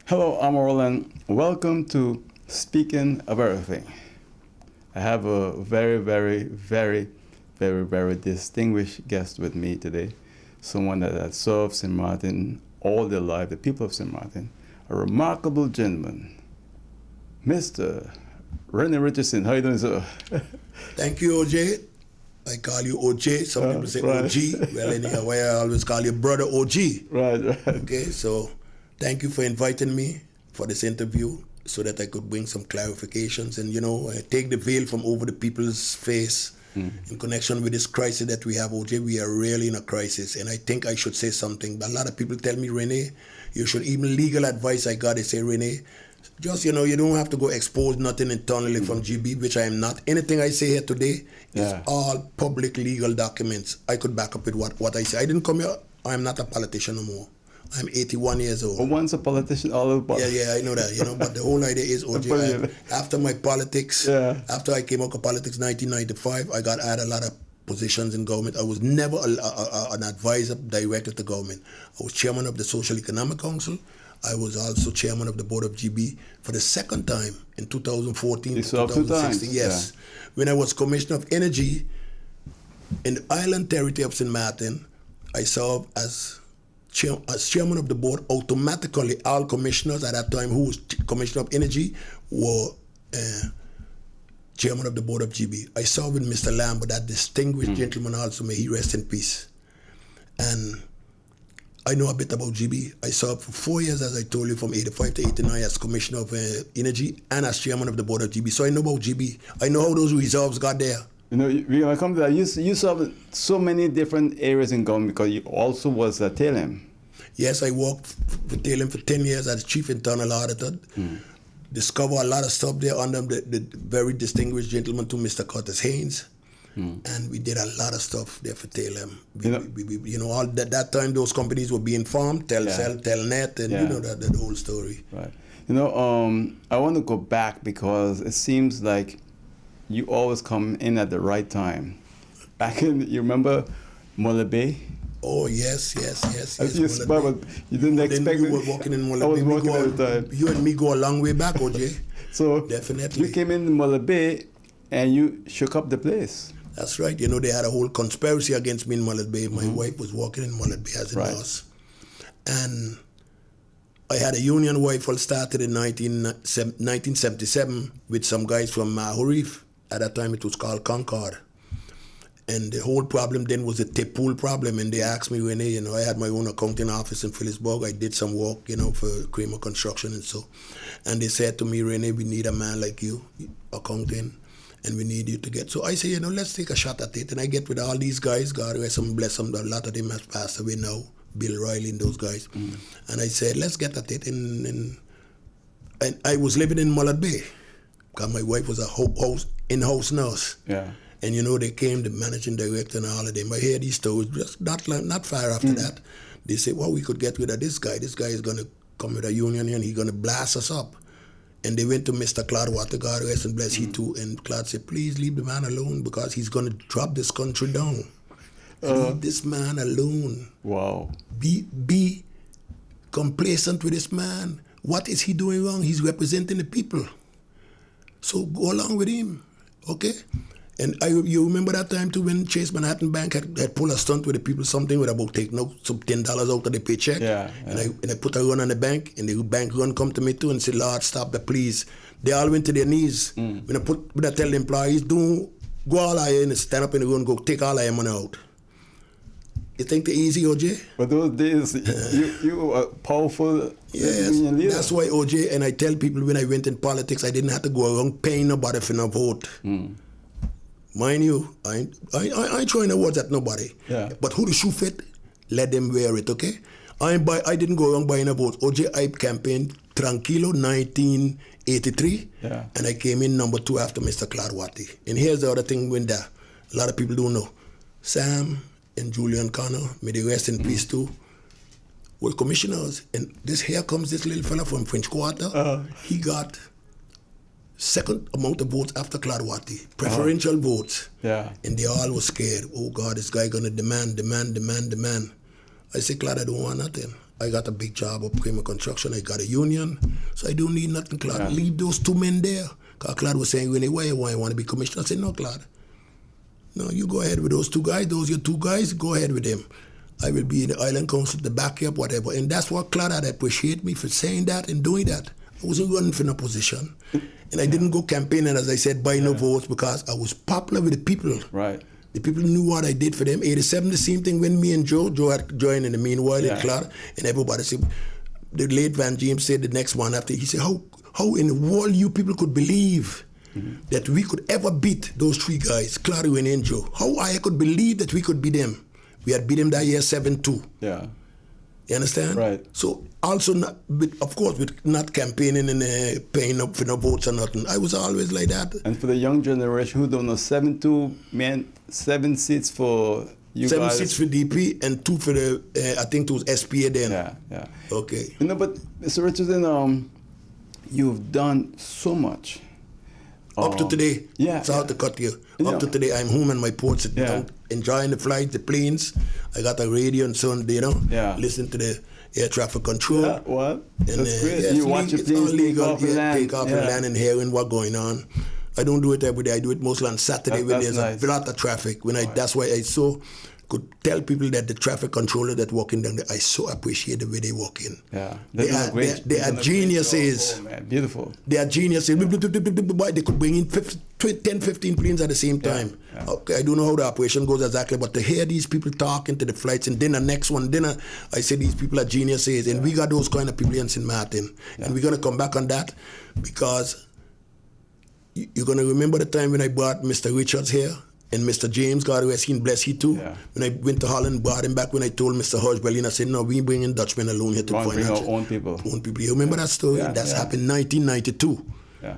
Hello, I'm Roland. Welcome to Speaking of Everything. I have a very distinguished guest with me today. Someone that has served St. Martin all their life, the people of St. Martin. A remarkable gentleman, Mr. Rene Richardson. How you doing, sir? Thank you, OJ. I call you OJ. Some people say right. OG. Well, anyhow, I always call you brother OG. Right. Okay, so thank you for inviting me for this interview so that I could bring some clarifications and, take the veil from over the people's face in connection with this crisis that we have, OJ. We are really in a crisis, and I think I should say something. But a lot of people tell me, Rene, you should, even legal advice I got, they say, Rene, just, you don't have to go expose nothing internally from Gebe, which I am not. Anything I say here today is all public legal documents. I could back up with what I say. I didn't come here, I am not a politician no more. I'm 81 years old. But once a politician, all about. Yeah, I know that, but the whole idea is, OJ, after my politics, after I came out of politics 1995, I had a lot of positions in government. I was never an advisor director to government. I was chairman of the Social Economic Council. I was also chairman of the board of Gebe for the second time in 2014 to 2016. Yes. Yeah. When I was commissioner of energy in the island territory of St. Martin, I served as chairman of the board. Automatically, all commissioners at that time who was commissioner of energy were chairman of the board of Gebe. I served with Mr. Lambert, that distinguished gentleman also, may he rest in peace. And I know a bit about Gebe. I served for 4 years, as I told you, from 85 to 89 as commissioner of energy and as chairman of the board of Gebe. So I know about Gebe. I know how those reserves got there. When I come to that, you served so many different areas in government because you also was a TLM. Yes, I worked for TLM for 10 years as chief internal auditor. Discover a lot of stuff there under the very distinguished gentleman to Mr. Curtis Haynes. And we did a lot of stuff there for TLM. All that time those companies were being formed, Telcel, Telnet, and that whole story. Right. I want to go back because it seems like you always come in at the right time. Back in, you remember Muller Bay? Oh, yes. You didn't expect me. You were walking in Muller Bay. I was walking at the time. You and me go a long way back, OJ. So definitely. You came in Muller Bay and you shook up the place. That's right. They had a whole conspiracy against me in Muller Bay. My wife was working in Muller Bay as a nurse. And I had a union rifle started in 1977 with some guys from Mahurif. At that time, it was called Concord. And the whole problem then was a tip pool problem. And they asked me, Rene, I had my own accounting office in Phillipsburg. I did some work, for Kramer Construction and so. And they said to me, Rene, we need a man like you, accounting, and we need you to get. So I say, let's take a shot at it. And I get with all these guys, God rest them, bless them. A lot of them has passed away now, Bill Riley and those guys. And I said, let's get at it. And I was living in Muller Bay because my wife was a in-house nurse. Yeah. And they came, the managing director and all of them. I hear these stories, just not far after that. They say, well, we could get rid of this guy. This guy is going to come with a union and he's going to blast us up. And they went to Mr. Claude Water, God rest and bless, he too. And Claude said, please leave the man alone because he's going to drop this country down. Leave this man alone. Wow. Be complacent with this man. What is he doing wrong? He's representing the people. So go along with him, okay? And you remember that time too when Chase Manhattan Bank had pulled a stunt with the people, something with about taking out some $10 out of the paycheck. Yeah. And I put a run on the bank, and the bank run come to me too and said, Lord, stop that, please. They all went to their knees. When I tell the employees, don't go all I and stand up in the room, go take all I money out. You think they're easy, OJ? But those days, you were a powerful union leader. That's why, OJ, and I tell people when I went in politics, I didn't have to go around paying nobody for no vote. Mind you, I ain't throwing awards at nobody. Yeah. But who the shoe fit, let them wear it, okay? I didn't go around buying a vote. OJ, I campaigned Tranquilo 1983, and I came in number 2 after Mr. Claude Watty. And here's the other thing when a lot of people don't know. Sam and Julian Connor, may they rest in peace too, were commissioners. And here comes this little fella from French Quarter. He got second amount of votes after Claude Watty, preferential votes. Yeah. And they all were scared. Oh God, this guy gonna demand. I said, Claude, I don't want nothing. I got a big job up Kramer Construction. I got a union. So I don't need nothing, Claude. Yeah. Leave those two men there. Because Claude was saying, Rene, why you want to be commissioner? I said, no, Claude. No, you go ahead with those two guys. Those are your two guys. Go ahead with them. I will be in the Island Council to back you up, whatever. And that's what Claude had appreciate me for saying that and doing that. I wasn't running for no position. And I didn't go campaigning, as I said, buy no votes, because I was popular with the people. Right. The people knew what I did for them. 87, the same thing when me and Joe had joined in the meanwhile in Claude, and everybody said, the late Van James said the next one after, he said, how in the world you people could believe that we could ever beat those three guys, Claude, Rene, and Joe? How I could believe that we could beat them? We had beat them that year 7-2. Yeah. You understand? Right. So also, of course, with not campaigning and paying up for no votes or nothing. I was always like that. And for the young generation who don't know, 7-2 meant 7 seats for you 7 guys. 6 for DP and 2 for the, I think it was SPA then. Yeah. Okay. You know, but Mr. Richardson, you've done so much. Up to today. Yeah. It's hard to cut you. Yeah. Up to today, I'm home in my port sitting down, enjoying the flight, the planes. I got a radio and so on, listen to the air traffic control. Yeah, what? And, That's great. Yes, you watch your it's planes all legal, take off the land and hearing what's going on. I don't do it every day. I do it mostly on Saturday when there's a lot of traffic. That's why I could tell people that the traffic controller that walking down there, I so appreciate the way they walk in. Yeah. They are geniuses. Oh, man. Beautiful. They are geniuses. They could bring in 10, 15 planes at the same time. Yeah. Okay, I don't know how the operation goes exactly, but to hear these people talking to the flights and then the next one, I say these people are geniuses, and we got those kind of people in St. Martin. And we're going to come back on that, because you're going to remember the time when I brought Mr. Richards here, and Mr. James, God rest him, bless he too. Yeah. When I went to Holland, brought him back, when I told Mr. Hodge Berlin, I said, no, we bringing Dutchmen alone here to bring our own people. You remember that story? That's happened in 1992. Yeah.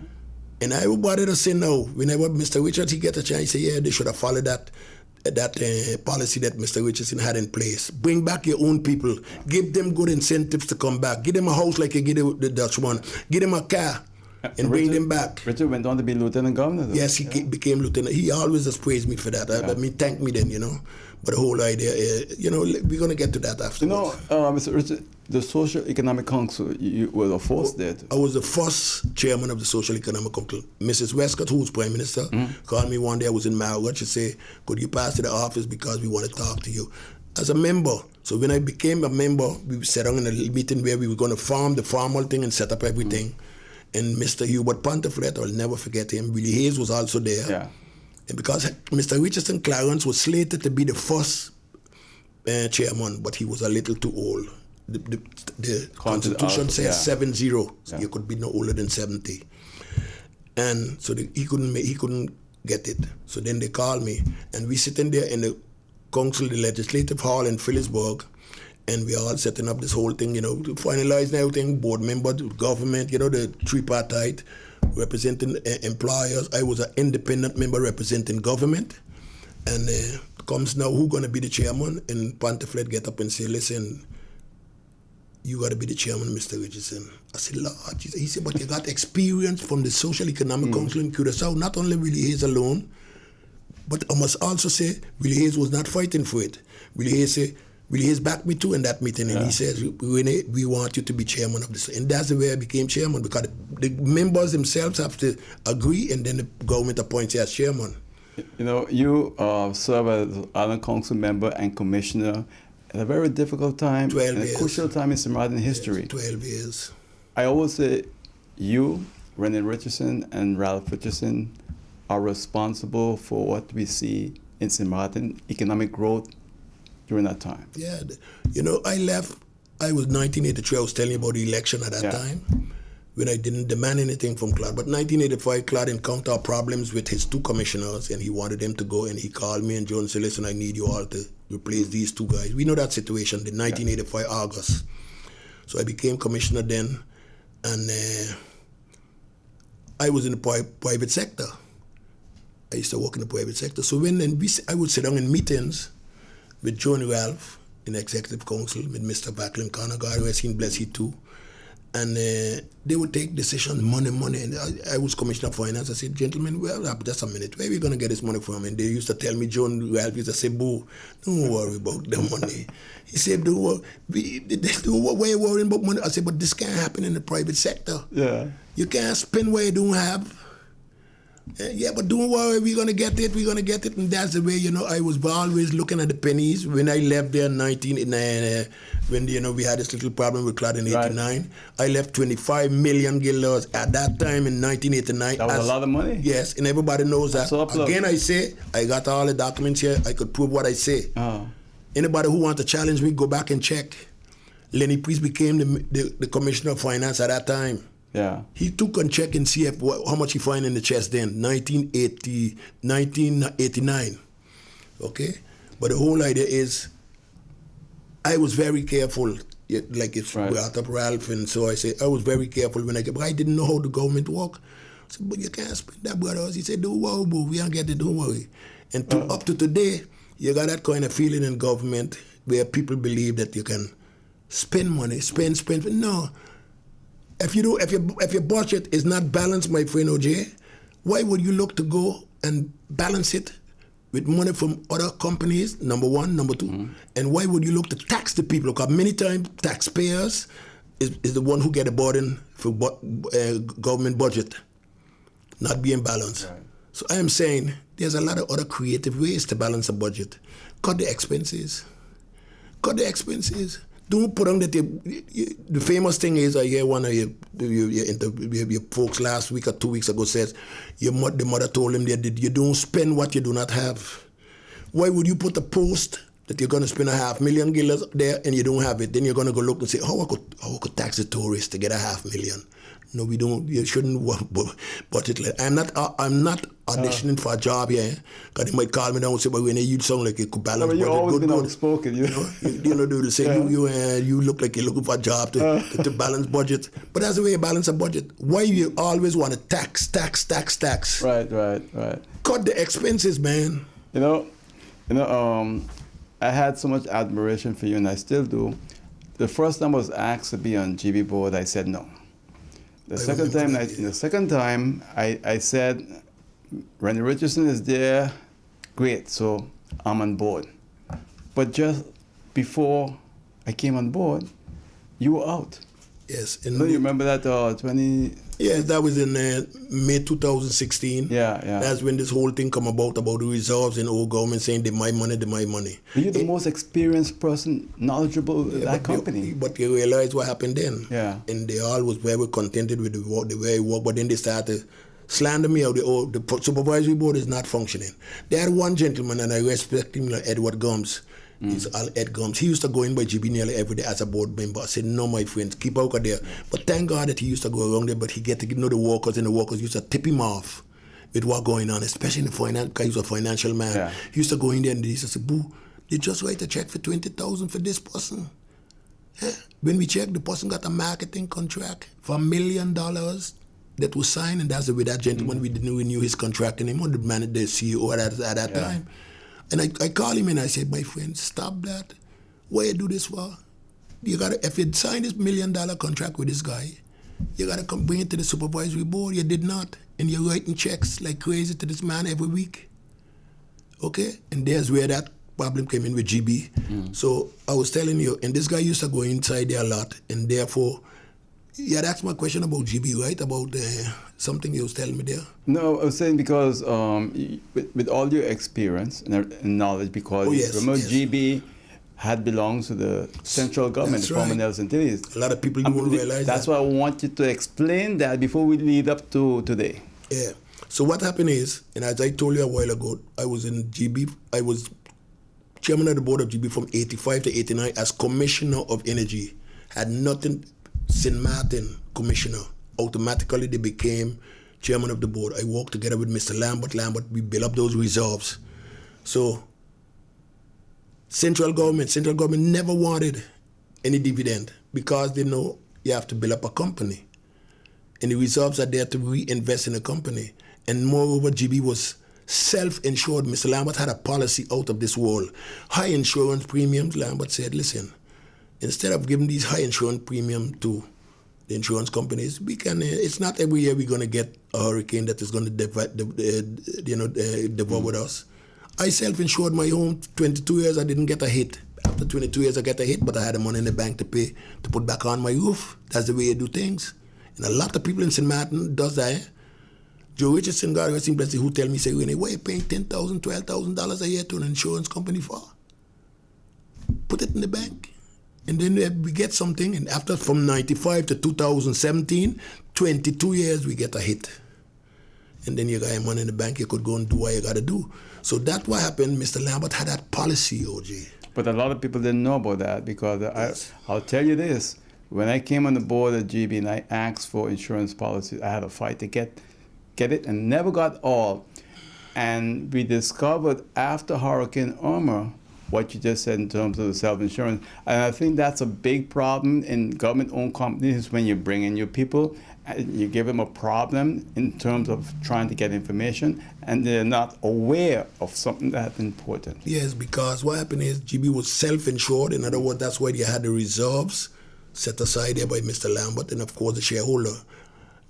And everybody to say no. Whenever Mr. Richards, he get a chance, he say, they should have followed that policy that Mr. Richardson had in place. Bring back your own people. Give them good incentives to come back. Give them a house like you give the Dutch one. Give them a car. And bring them back. Richard went on to be lieutenant governor, though. Yes, he became lieutenant. He always has praised me for that. I mean, thank me then, But the whole idea, we're going to get to that afterwards. Mr. Richard, the Social Economic Council, you were the first there. I was the first chairman of the Social Economic Council. Mrs. Westcott, who was Prime Minister, called me one day. I was in Margaret. She said, could you pass to the office because we want to talk to you? As a member. So when I became a member, we sat down in a meeting where we were going to farm the formal thing and set up everything. And Mr. Hubert Ponteflet, I'll never forget him. Willie Hayes was also there. Yeah. And because Mr. Richardson Clarence was slated to be the first chairman, but he was a little too old. The Constitution says 70, so you could be no older than 70. And so he couldn't get it. So then they called me, and we sitting there in the council, the legislative hall in Phillipsburg, and we all setting up this whole thing, to finalize everything, board member, government, the tripartite, representing employers. I was an independent member representing government. And comes now, who going to be the chairman? And Ponteflet get up and say, listen, you got to be the chairman, Mr. Richardson. I said, Lord Jesus. He said, but you got experience from the Social Economic Council in Curaçao, not only Willie Hayes alone, but I must also say, Willie Hayes was not fighting for it. Willie Hayes said, Willie Hayes backed me too in that meeting, and he says, Rene, we want you to be chairman of this. And that's the way I became chairman, because the members themselves have to agree, and then the government appoints you as chairman. You serve as Island Council member and commissioner at a very difficult time, 12 years. A crucial time in St. Martin history. 12 years. I always say you, Rene Richardson, and Ralph Richardson are responsible for what we see in St. Martin, economic growth during that time. Yeah, I left, I was 1983, I was telling you about the election at that time, when I didn't demand anything from Claude. But 1985, Claude encountered problems with his two commissioners, and he wanted them to go, and he called me and Joe and said, listen, I need you all to replace these two guys. We know that situation, the 1985 August. So I became commissioner then, and I was in the private sector. I used to work in the private sector. So I would sit down in meetings with Joe and Ralph in the executive council, with Mr. Backlund Connor, God rest him, bless he too. And they would take decisions, money. And I was commissioner of finance. I said, gentlemen, well, just a minute. Where are we going to get this money from? And they used to tell me, John Ralph used to say, boo, don't worry about the money. He said, don't worry. Why are you worrying about money? I said, but this can't happen in the private sector. Yeah. You can't spend what you don't have. Yeah, but don't worry, we're going to get it. And that's the way, I was always looking at the pennies. When I left there in 1989, when, we had this little problem with Claude in 89, I left $25 million at that time in 1989. That was a lot of money. Yes, and everybody knows that. Again, I say, I got all the documents here. I could prove what I say. Anybody who wants to challenge me, go back and check. Lenny Priest became the commissioner of finance at that time. Yeah. He took and checked and see how much he find in the chest then, 1989. Okay? But the whole idea is, I was very careful, like it's brought up Ralph, and so I say, I was very careful when but I didn't know how the government work. I said, but you can't spend that, brothers. He said, don't worry, boo, we don't get it, don't worry. And up to today, you got that kind of feeling in government where people believe that you can spend money, spend. No. If your budget is not balanced, my friend OJ, why would you look to go and balance it with money from other companies, number one, number two? And why would you look to tax the people? Because many times taxpayers is the one who get a burden for government budget not being balanced. Right. So I am saying there's a lot of other creative ways to balance a budget. Cut the expenses. Don't put on that. The famous thing is, I hear one of your folks last week or 2 weeks ago says, the mother told him that you don't spend what you do not have. Why would you put a post that you're going to spend $500,000 there and you don't have it? Then you're going to go look and say, how I could tax a tourist to get $500,000? No, we don't. You shouldn't budget like that. I'm not auditioning for a job here. Because they might call me down and say, "But when you sound like you could balance budget." You've always been outspoken, They will say you look like you're looking for a job to balance budget. But that's the way you balance a budget. Why you always want to tax? Right. Cut the expenses, man. I had so much admiration for you, and I still do. The first time I was asked to be on Gebe board, I said no. The second time, I said, Rene Richardson is there, great, so I'm on board. But just before I came on board, you were out. Yes. You remember that 20... Yes, that was in May 2016. Yeah. That's when this whole thing come about the reserves and old government saying they my money. You're the most experienced person, knowledgeable in that company. But you realize what happened then. Yeah. And they all was very contented with the way it worked, but then they started slander me out. The supervisory board is not functioning. They had one gentleman, and I respect him, like Edward Gums. He's Ed Gums. He used to go in by GB nearly every day as a board member. I said, no, my friends, keep out of there. But thank God that he used to go around there, but he get to know the workers, and the workers used to tip him off with what going on, especially in the finance, because he was a financial man. Yeah. He used to go in there and he used to say, boo, they just write a check for $20,000 for this person. Yeah. When we checked, the person got a marketing contract for $1 million that was signed, and that's the way that gentleman, we didn't renew his contract anymore, the CEO at that time. And I call him and I said, my friend, stop that. Why you do this for? If you sign this $1 million contract with this guy, you gotta come bring it to the supervisory board. You did not. And you're writing checks like crazy to this man every week. Okay? And there's where that problem came in with GB. So I was telling you, and this guy used to go inside there a lot, and therefore, you had asked my question about GB, right? About something you was telling me there? No, I was saying because with all your experience and knowledge, because GB had belonged to the central government, the former Nelson Tilly's. A lot of people don't realize that's why I want you to explain that before we lead up to today. Yeah. So what happened is, and as I told you a while ago, I was in GB. I was chairman of the board of GB from 85 to 89 as commissioner of energy. Had nothing. St. Martin commissioner, automatically they became chairman of the board. I worked together with Mr. Lambert, we built up those reserves. So central government never wanted any dividend because they know you have to build up a company. And the reserves are there to reinvest in a company. And moreover, GB was self-insured. Mr. Lambert had a policy out of this world. High insurance premiums, Lambert said, listen, instead of giving these high insurance premium to the insurance companies, we can. It's not every year we're going to get a hurricane that is going to devour with us. I self-insured my home. 22 years, I didn't get a hit. After 22 years, I get a hit, but I had the money in the bank to pay to put back on my roof. That's the way you do things. And a lot of people in St. Martin does that. Eh? Joe Richardson, God rest him bless him, who tell me, say, Rene, why are you paying $10,000, $12,000 a year to an insurance company for? Put it in the bank. And then we get something, and after from 95 to 2017, 22 years, we get a hit. And then you got your money in the bank, you could go and do what you got to do. So that's what happened. Mr. Lambert had that policy, OJ. But a lot of people didn't know about that because Yes. I'll tell you this. When I came on the board at Gebe and I asked for insurance policies, I had a fight to get it and never got all. And we discovered after Hurricane Irma what you just said in terms of the self-insurance. And I think that's a big problem in government-owned companies when you bring in your people and you give them a problem in terms of trying to get information and they're not aware of something that's important. Yes, because what happened is GB was self-insured. In other words, that's why they had the reserves set aside there by Mr. Lambert and, of course, the shareholder.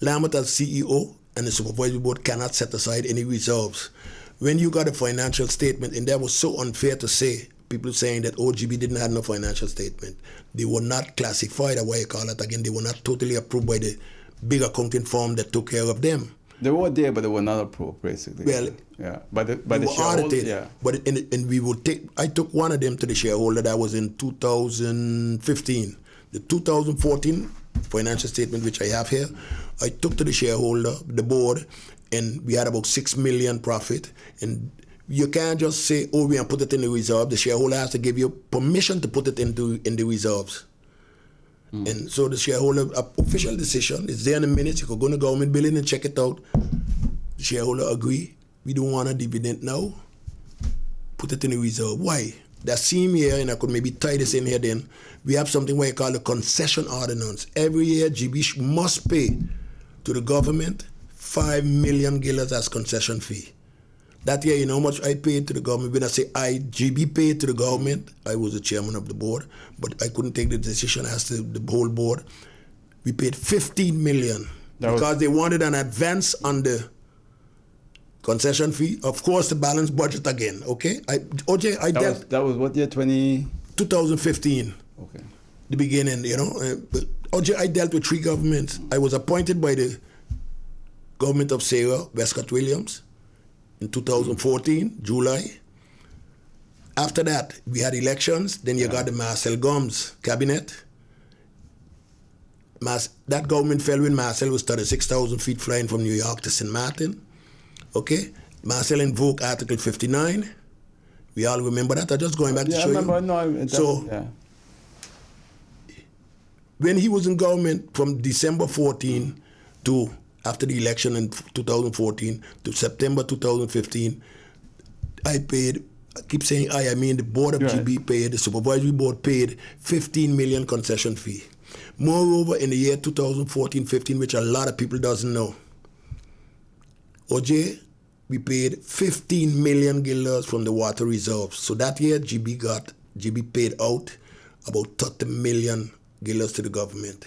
Lambert as CEO and the supervisory board cannot set aside any reserves. When you got a financial statement, and that was so unfair to say, people saying that OGB didn't have no financial statement. They were not classified, or what you call it again, they were not totally approved by the big accounting firm that took care of them. They were there, but they were not approved, basically. Well, yeah, but the were audited. Yeah. But and we would I took one of them to the shareholder. That was in 2015. The 2014 financial statement, which I have here, I took to the shareholder, the board, and we had about 6 million profit. And you can't just say, oh, we can put it in the reserve. The shareholder has to give you permission to put it in the reserves. And so the shareholder, official decision, is there in the minutes. You could go to government billing and check it out. The shareholder agree. We don't want a dividend now. Put it in the reserve. Why? That same year, and I could maybe tie this in here then, we have something what you call the concession ordinance. Every year, GB must pay to the government $5 million as concession fee. That year, you know how much I paid to the government? When I say GB paid to the government, I was the chairman of the board, but I couldn't take the decision as to the whole board. We paid $15 million because they wanted an advance on the concession fee. Of course, the balanced budget again, okay? That was what year, 2015. Okay. The beginning, you know. I dealt with 3 governments. I was appointed by the government of Sarah Westcott Williams in 2014, July. After that, we had elections. Then you got the Marcel Gomes cabinet. That government fell when Marcel was 36,000 feet flying from New York to St. Martin. Okay? Marcel invoked Article 59. We all remember that. I'm just going back to show you. When he was in government from December 14 to after the election in 2014 to September 2015, I keep saying I mean the board of GB paid, the supervisory board paid $15 million concession fee. Moreover, in the year 2014-15, which a lot of people doesn't know, we paid $15 million from the water reserves. So that year, GB paid out about $30 million to the government.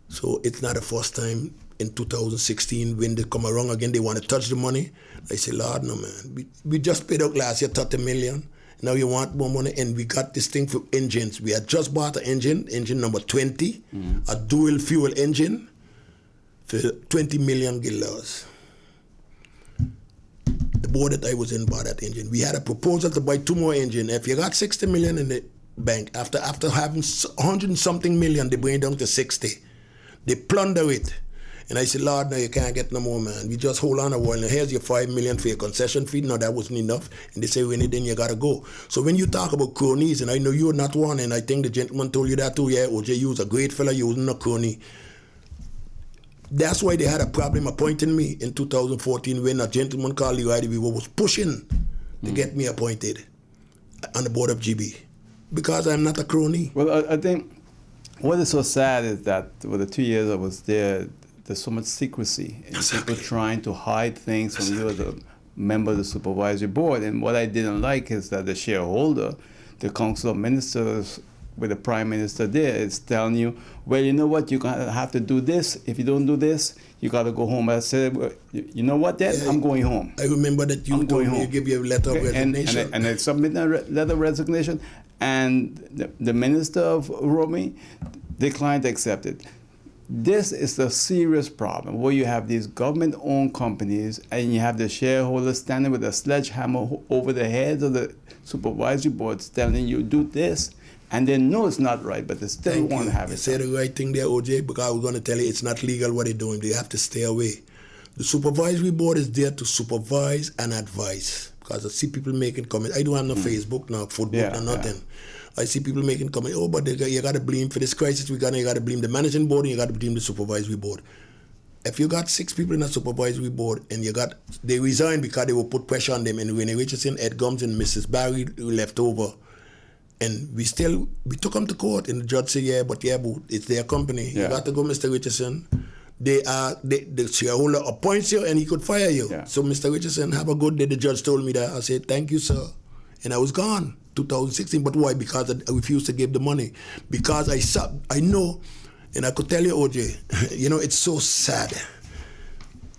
So it's not the first time in 2016 when they come around again, they want to touch the money. I say, Lord, no, man. We just paid out last year $30 million. Now you want more money, and we got this thing for engines. We had just bought an engine number 20, a dual fuel engine for $20 million. The board that I was in bought that engine. We had a proposal to buy 2 more engines. If you got $60 million in the bank, after having 100 and something million, they bring it down to 60. They plunder it. And I said, Lord, no, you can't get no more, man. We just hold on a while. And here's your $5 million for your concession fee. No, that wasn't enough. And they say, Rene, then you got to go. So when you talk about cronies, and I know you're not one, and I think the gentleman told you that too, yeah, OJ, you was a great fella, you wasn't a crony. That's why they had a problem appointing me in 2014 when a gentleman called Leroy was pushing to get me appointed on the board of GB. Because I'm not a crony. Well, I think what is so sad is that for the 2 years I was there, there's so much secrecy and people trying to hide things from you as a member of the supervisory board. And what I didn't like is that the shareholder, the council of ministers, with the Prime Minister there. It's telling you, well, you know what, you're going to have to do this. If you don't do this, you got to go home. I said, well, you know what, Dad? I'm going home. I remember that you told me you give you a letter of resignation. And I submitted a letter of resignation, and the Minister of Romy declined to accept it. This is a serious problem where you have these government-owned companies and you have the shareholders standing with a sledgehammer over the heads of the supervisory boards telling you do this, and they know it's not right, but they still want to have it. You said the right thing there, OJ, because I was going to tell you it's not legal what they're doing. They have to stay away. The supervisory board is there to supervise and advise, because I see people making comments. I don't have no Facebook, no football, no nothing. Yeah. I see people making comments, oh, but you got to blame for this crisis. You got to blame the managing board and you got to blame the supervisory board. If you got 6 people in the supervisory board and they resigned because they will put pressure on them, and Rene, Richardson, Ed Gums, and Mrs. Barry left over, and we took them to court, and the judge said, but it's their company. Yeah. You got to go, Mr. Richardson. The shareholder appoints you and he could fire you. Yeah. So, Mr. Richardson, have a good day. The judge told me that. I said, thank you, sir. And I was gone. 2016, but why? Because I refused to give the money. Because I know, and I could tell you, OJ, you know, it's so sad.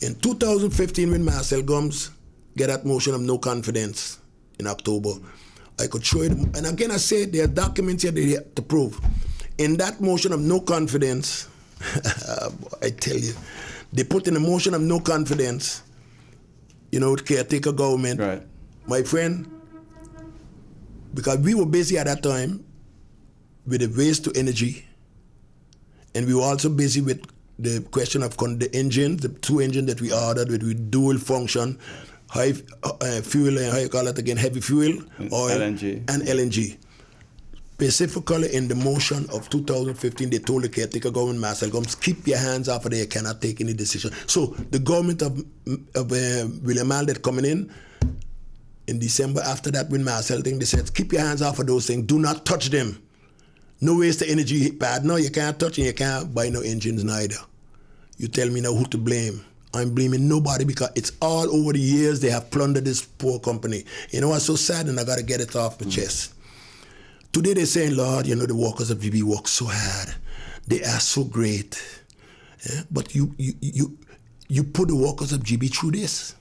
In 2015, when Marcel Gums get that motion of no confidence in October, I could show it. And again, I say there are documents here they have to prove. In that motion of no confidence, I tell you, they put in a motion of no confidence, you know, caretaker government. Right. My friend, because we were busy at that time with the waste to energy, and we were also busy with the question of the engines, the 2 engines that we ordered with dual function, high fuel, how you call it again, heavy fuel, oil, LNG. And LNG. Specifically in the motion of 2015, they told the caretaker government, Marcel Gums, keep your hands off of there, you cannot take any decision. So the government of William Aldet coming in December, after that, when Marcel thing, they said, keep your hands off of those things. Do not touch them. No waste the energy bad. No, you can't touch and you can't buy no engines neither. You tell me now who to blame. I'm blaming nobody because it's all over the years they have plundered this poor company. You know what's so sad, and I got to get it off my chest. Today they're saying, Lord, you know, the workers of GB work so hard. They are so great. Yeah? But you put the workers of GB through this.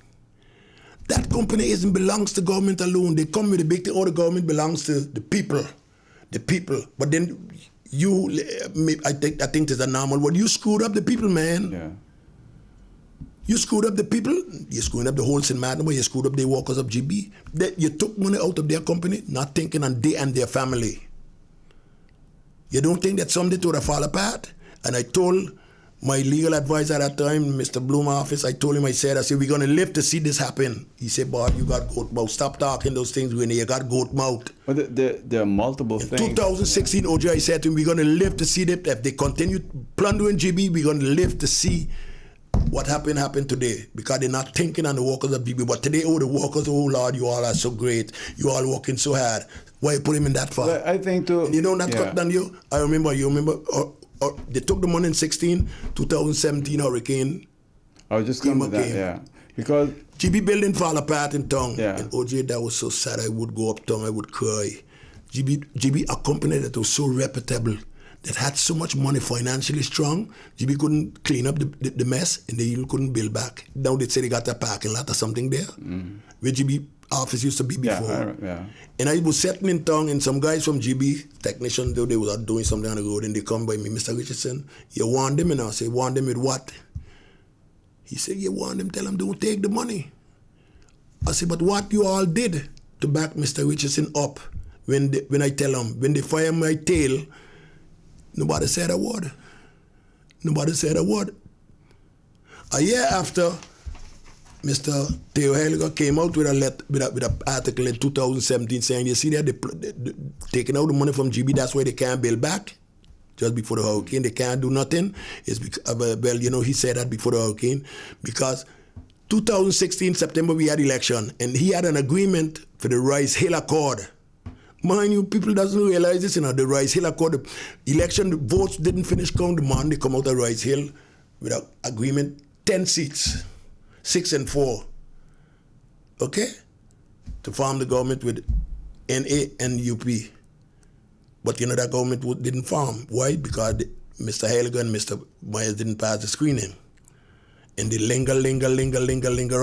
That company belongs to government alone. They come with a big thing. All the government belongs to the people. The people. But then I think it's a normal word. You screwed up the people, man. Yeah. You screwed up the people. You screwed up the whole St. Martin. You screwed up the workers of GB. You took money out of their company, not thinking on they and their family. You don't think that someday it would have fall apart? And I told my legal advisor at that time, Mr. Bloom's office, I told him, I said, we're going to live to see this happen. He said, boy, you got goat mouth. Stop talking those things when you got goat mouth. But there are multiple things. In 2016, OJ, I said to him, we're going to live to see that. If they continue plundering GB, we're going to live to see what happened today. Because they're not thinking on the workers of GB. But today, the workers, oh Lord, you all are so great. You all working so hard. Why you put him in that far? Well, I think too. And you know that cut down you? You remember, they took the money in 2017 hurricane. I was just coming to that, yeah. Because GB building fall apart in town. Yeah. And OJ, that was so sad. I would go up town, I would cry. GB, a company that was so reputable, that had so much money, financially strong, GB couldn't clean up the mess, and they even couldn't build back. Now they say they got a parking lot or something there, where GB office used to be before. Yeah. And I was sitting in town, and some guys from GB, technicians, they were doing something on the road, and they come by me, Mr. Richardson, you warn them? And I say, warn them with what? He said, you warn them, tell them don't take the money. I said, but what you all did to back Mr. Richardson up, when I tell them, when they fire my tail, nobody said a word. Nobody said a word. A year after, Mr. Theo Heiliger came out with an article in 2017 saying, you see that they taking out the money from GB, that's why they can't build back. Just before the hurricane, they can't do nothing. It's because, well, you know, he said that before the hurricane, because 2016 September we had election, and he had an agreement for the Rice Hill Accord. Mind you, people doesn't realize this, you know, the Rice Hill Accord, the election, the votes didn't finish count, the man, they come out of Rice Hill with an agreement, 10 seats. 6 and 4, okay, to form the government with NA and UP. But, you know, that government didn't form. Why? Because Mr. Heiliger and Mr. Myers didn't pass the screening. And they linger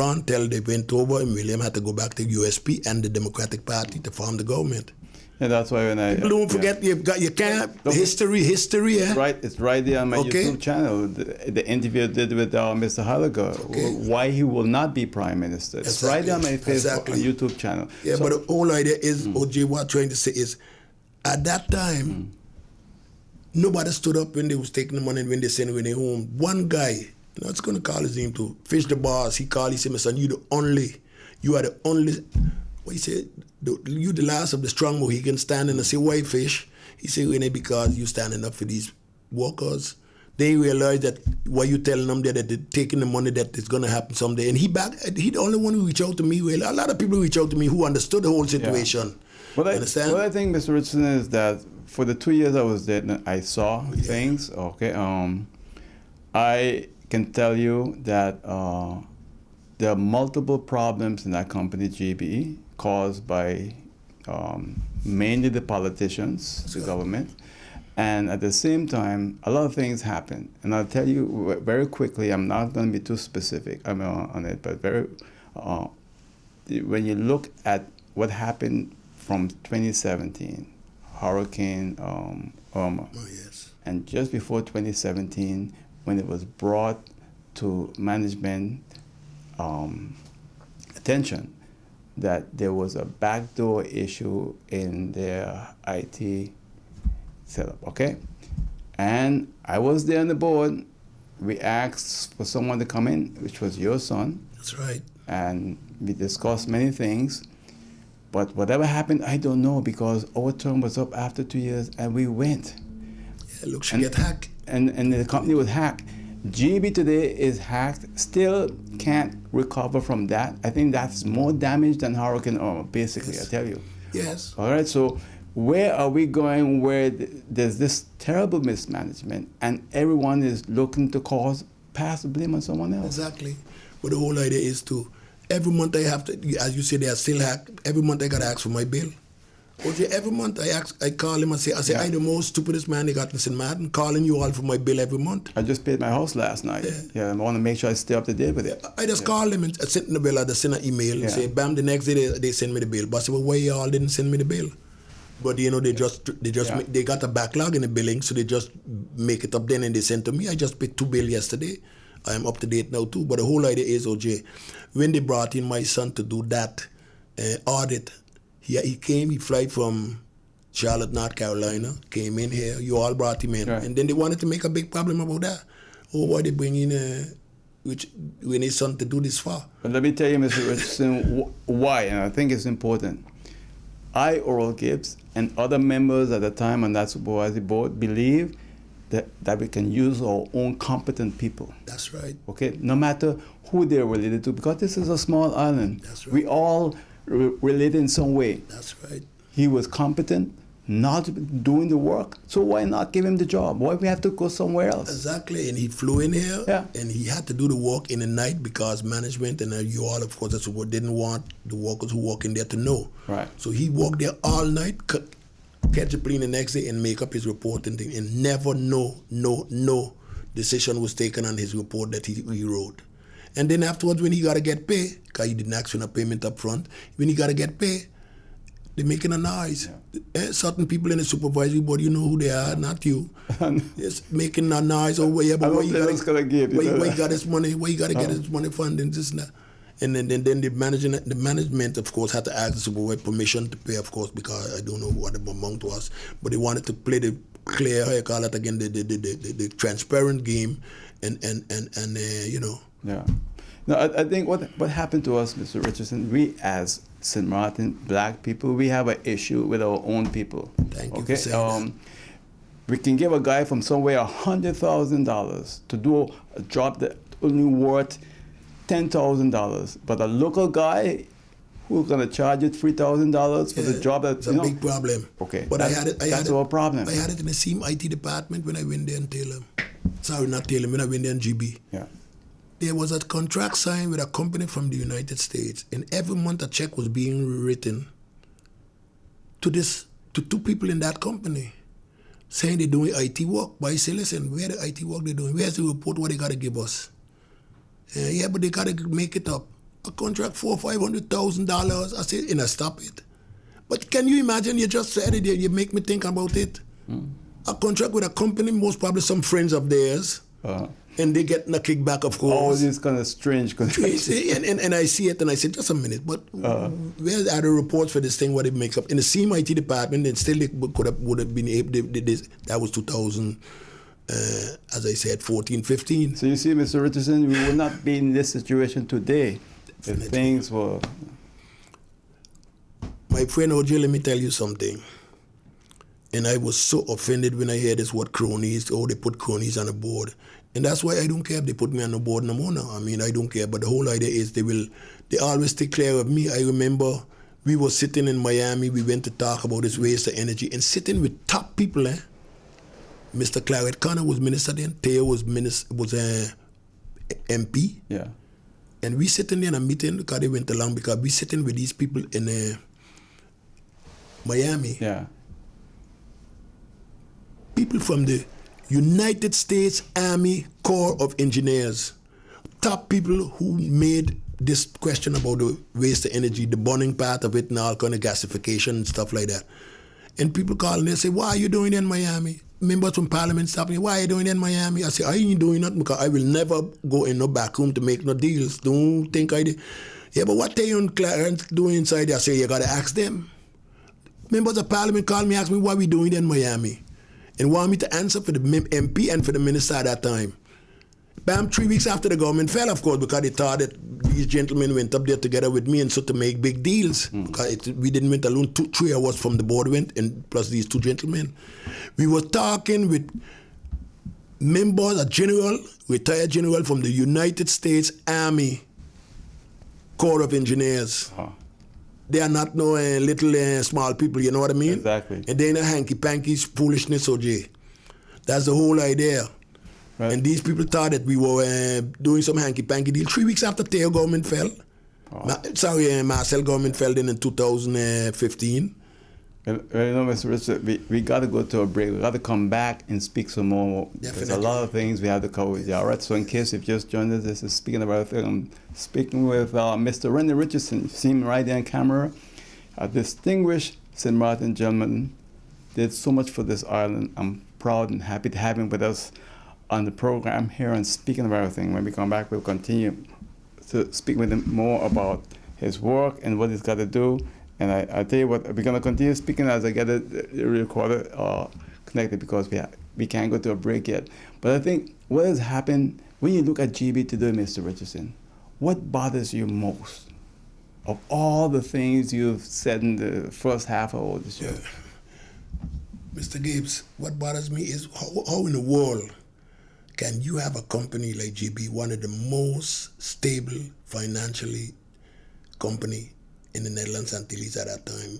on till they went over, and William had to go back to USP and the Democratic Party to form the government. And that's why when People don't forget, you can't, history, yeah. Right, it's right there on my YouTube channel, the interview I did with Mr. Heiliger, why he will not be prime minister. It's right there on my Facebook YouTube channel. Yeah, but the whole idea is, OJ, what I'm trying to say is, at that time, nobody stood up when they was taking the money and when they sent it home. One guy, you know, it's going to call his name to Fish the boss. He said, my son, you are the only, what he said, you the last of the strong Mohicans standing. I say, why Fish? He said, Rene, because you standing up for these workers. They realize that what you telling them that they're taking the money that is going to happen someday. And he the only one who reached out to me. Well, a lot of people reached out to me who understood the whole situation. Yeah. What I think, Mr. Richardson, is that for the 2 years I was there, I saw things. Okay, I can tell you that there are multiple problems in that company, Gebe, caused by mainly the politicians, the government, and at the same time, a lot of things happen. And I'll tell you very quickly. I'm not going to be too specific on it, but when you look at what happened from 2017, Hurricane Irma, and just before 2017, when it was brought to management attention that there was a backdoor issue in their IT setup, okay? And I was there on the board. We asked for someone to come in, which was your son. That's right. And we discussed many things. But whatever happened, I don't know, because our term was up after 2 years and we went. Yeah, look, she get hacked. And the company was hacked. Gebe today is hacked, still can't recover from that. I think that's more damage than Hurricane Irma, basically, Yes. I tell you. Yes. All right, so where are we going where there's this terrible mismanagement and everyone is looking to pass the blame on someone else? Exactly. But the whole idea is to, every month I have to, as you say, they are still hacked. Every month I got to ask for my bill. Okay, every month I call him and say, I'm the most stupidest man they got in St. Martin, calling you all for my bill every month. I just paid my house last night. Yeah, I want to make sure I stay up to date with it. I just call them and send the bill, I just send an email and say, bam, the next day they send me the bill. But I say, well, why y'all didn't send me the bill? But you know, they got a backlog in the billing, so they just make it up then and they send to me. I just paid 2 bills yesterday. I am up to date now too. But the whole idea is, OJ, when they brought in my son to do that audit, he came, he flew from Charlotte, North Carolina, came in here, you all brought him in. Right. And then they wanted to make a big problem about that. Oh, why they bring in Rene's son to do this for? But let me tell you, Mr. Richardson, why, and I think it's important. I, Oral Gibbs, and other members at the time on that supervisory board believe that we can use our own competent people. That's right. Okay, no matter who they're related to, because this is a small island. That's right. We all related in some way. That's right. He was competent, not doing the work, so why not give him the job? Why we have to go somewhere else? Exactly, and he flew in here, and he had to do the work in the night because management and you all, of course, that's what didn't want the workers who work in there to know. Right. So he worked there all night, catch a plane the next day and make up his report and thing, and never no decision was taken on his report that he wrote. And then afterwards, when he got to get paid, because he didn't ask for a payment up front, when he got to get paid, they're making a noise. Yeah. Certain people in the supervisory board, you know who they are, not you. Yes, making a noise over here, but where you got his money, where you got to get his money from, and this and that. And then the management, of course, had to ask the supervisor permission to pay, of course, because I don't know what the amount was, but they wanted to play the clear, how you call it again, the transparent game, and you know. Yeah. No, I think what happened to us, Mr. Richardson, we as St. Martin black people, we have an issue with our own people. Thank you for saying that. We can give a guy from somewhere $100,000 to do a job that only worth $10,000, but a local guy who's going to charge you $3,000 for the job that's a big problem. Okay, but that's our problem. I had it in the same IT department when I went there in Taylor. Sorry, not Taylor, when I went there in Gebe. Yeah. There was a contract signed with a company from the United States, and every month a check was being written to to 2 people in that company saying they're doing IT work. But I say, listen, where the IT work they're doing? Where's the report? What they got to give us? Yeah, but they got to make it up. A contract $400,000-$500,000. I said, and I stop it. But can you imagine? You just said it. You make me think about it. A contract with a company, most probably some friends of theirs, and they get a kickback, of course. All these kind of strange contracts. And I see it, and I say, just a minute, but where are the reports for this thing? What it makes up in the same IT department? And still, they would have been able. That was 2000. As I said, 14, 15. So you see, Mr. Richardson, we would not be in this situation today if things were... My friend OJ, let me tell you something. And I was so offended when I heard this word cronies. Oh, they put cronies on the board. And that's why I don't care if they put me on the board no more now. I mean, I don't care. But the whole idea is they always take care of me. I remember we were sitting in Miami. We went to talk about this waste of energy and sitting with top people, Mr. Claret Connor was minister then. Teo was MP. Yeah. And we sitting there in a meeting because they went along because we sitting with these people in Miami. Yeah. People from the United States Army Corps of Engineers. Top people who made this question about the waste of energy, the burning part of it and all kind of gasification and stuff like that. And people call and they say, why are you doing it in Miami? Members from Parliament stop me, why are you doing it in Miami? I say, I ain't doing nothing because I will never go in no back room to make no deals. Don't think I did. Yeah, but what they and Clarence doing inside there? I say, you got to ask them. Members of Parliament call me, ask me, why we doing it in Miami? And want me to answer for the MP and for the minister at that time. Bam, 3 weeks after the government fell, of course, because they thought that these gentlemen went up there together with me and so to make big deals. Because we didn't went alone, 3 hours from the board went, and plus these 2 gentlemen. We were talking with members, a general, retired general from the United States Army Corps of Engineers. They are not no little small people, you know what I mean? Exactly. And they ain't a hanky-panky foolishness, OJ. That's the whole idea. Right. And these people thought that we were doing some hanky-panky deal. 3 weeks after Teo government fell. Marcel government fell in 2015. Well, you know, Mr. Richard, we got to go to a break. We got to come back and speak some more. Definitely. There's a lot of things we have to cover with you. All right, so in case you've just joined us, this is Speaking About It. I'm speaking with Mr. Rene Richardson. You see him right there on camera. A distinguished St. Martin gentleman. Did so much for this island. I'm proud and happy to have him with us on the program here on Speaking About Everything. When we come back, we'll continue to speak with him more about his work and what he's got to do. And I tell you what, we're going to continue speaking as I get it recorded connected because we can't go to a break yet. But I think what has happened, when you look at Gebe today, Mr. Richardson, what bothers you most of all the things you've said in the first half of all the show? Yeah. Mr. Gibbs, what bothers me is how in the world can you have a company like Gebe, one of the most stable financially company in the Netherlands Antilles at that time,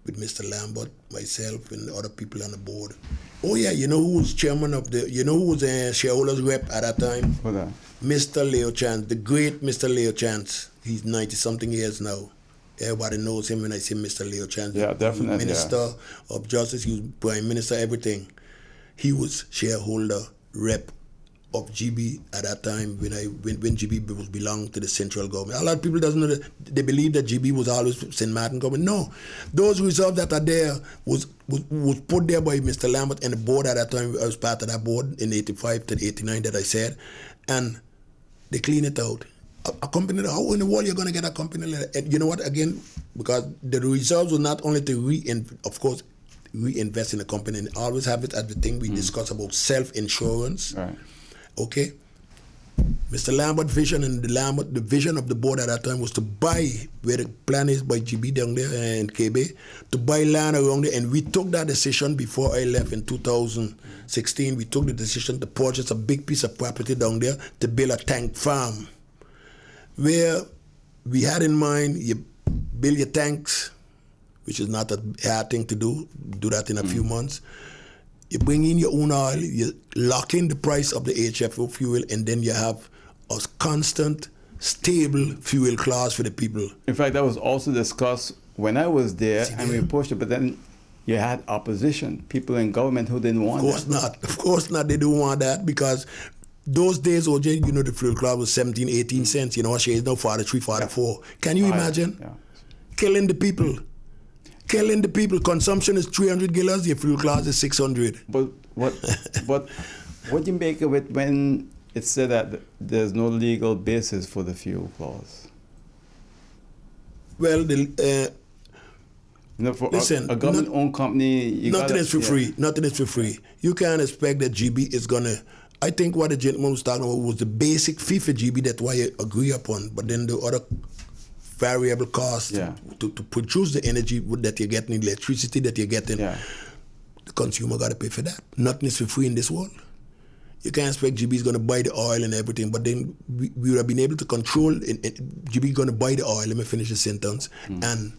with Mr. Lambert, myself, and other people on the board. Oh yeah, you know who was chairman of who was a shareholders rep at that time? Hold on. Mr. Leo Chance, the great Mr. Leo Chance. He's 90-something years now. Everybody knows him when I say Mr. Leo Chance. Yeah, definitely. Minister of Justice, he was Prime Minister, everything. He was shareholder rep of Gebe at that time when Gebe was belonged to the central government. A lot of people doesn't know that they believe that Gebe was always St. Martin government. No, those reserves that are there was put there by Mr. Lambert and the board at that time. I was part of that board in 85 to 89 that I said, and they clean it out. A company, how in the world you're going to get a company like that? And you know what? Again, because the reserves was not only to reinvest in the company and always have it as the thing we discuss about self-insurance. Right. Okay, Mr. Lambert's vision and the vision of the board at that time was to buy, where the plan is by Gebe down there and Gebe, to buy land around there. And we took that decision before I left in 2016. We took the decision to purchase a big piece of property down there to build a tank farm, where we had in mind you build your tanks, which is not a hard thing to do that in a few months. You bring in your own oil, you lock in the price of the HFO fuel, and then you have a constant, stable fuel class for the people. In fact, that was also discussed when I was there, and we pushed it, but then you had opposition, people in government who didn't want that. Of course not. They don't want that because those days, OJ, you know, the fuel class was 17, 18 cents. You know, she is now 43, 44. Can you imagine? Yeah. Killing the people. Killing the people. Consumption is 300 gallons. Your fuel class is 600. But what do you make of it when it said that there's no legal basis for the fuel clause? Well, for listen, a government-owned company, nothing is for free. Nothing is for free. You can't expect that GB is gonna. I think what the gentleman was talking about was the basic fee for GB. That's why I agree upon. But then the other variable cost to produce the energy that you're getting, electricity that you're getting, the consumer got to pay for that. Nothing is for free in this world. You can't expect GB is going to buy the oil and everything, but then we would have been able to control, GB is going to buy the oil, let me finish the sentence, and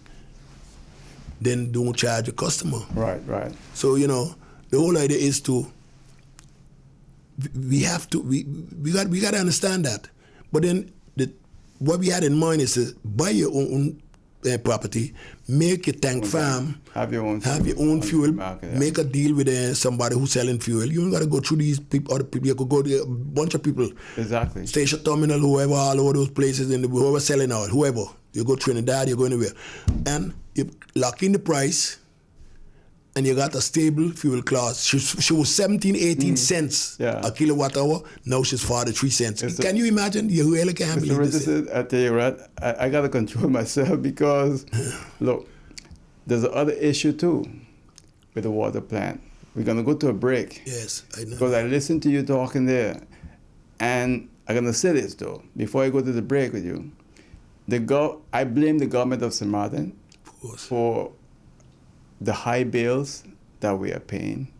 then don't charge the customer. Right. So, you know, the whole idea is we got to understand that. But then what we had in mind is to buy your own property, make your tank farm, have your own fuel, market, make a deal with somebody who's selling fuel. You don't got to go through these people, other people. You could go to a bunch of people. Exactly. Station terminal, whoever, all over those places, and whoever selling oil, whoever. You go Trinidad, you go anywhere. And you lock in the price, and you got a stable fuel class. She was 17, 18 cents a kilowatt hour. Now she's 43 cents. Can you imagine? You really can't believe this. I tell you what, I got to control myself because, look, there's another issue too with the water plant. We're going to go to a break. Yes, I know. Because I listened to you talking there. And I'm going to say this though, before I go to the break with you. I blame the government of St. Martin for the high bills that we are paying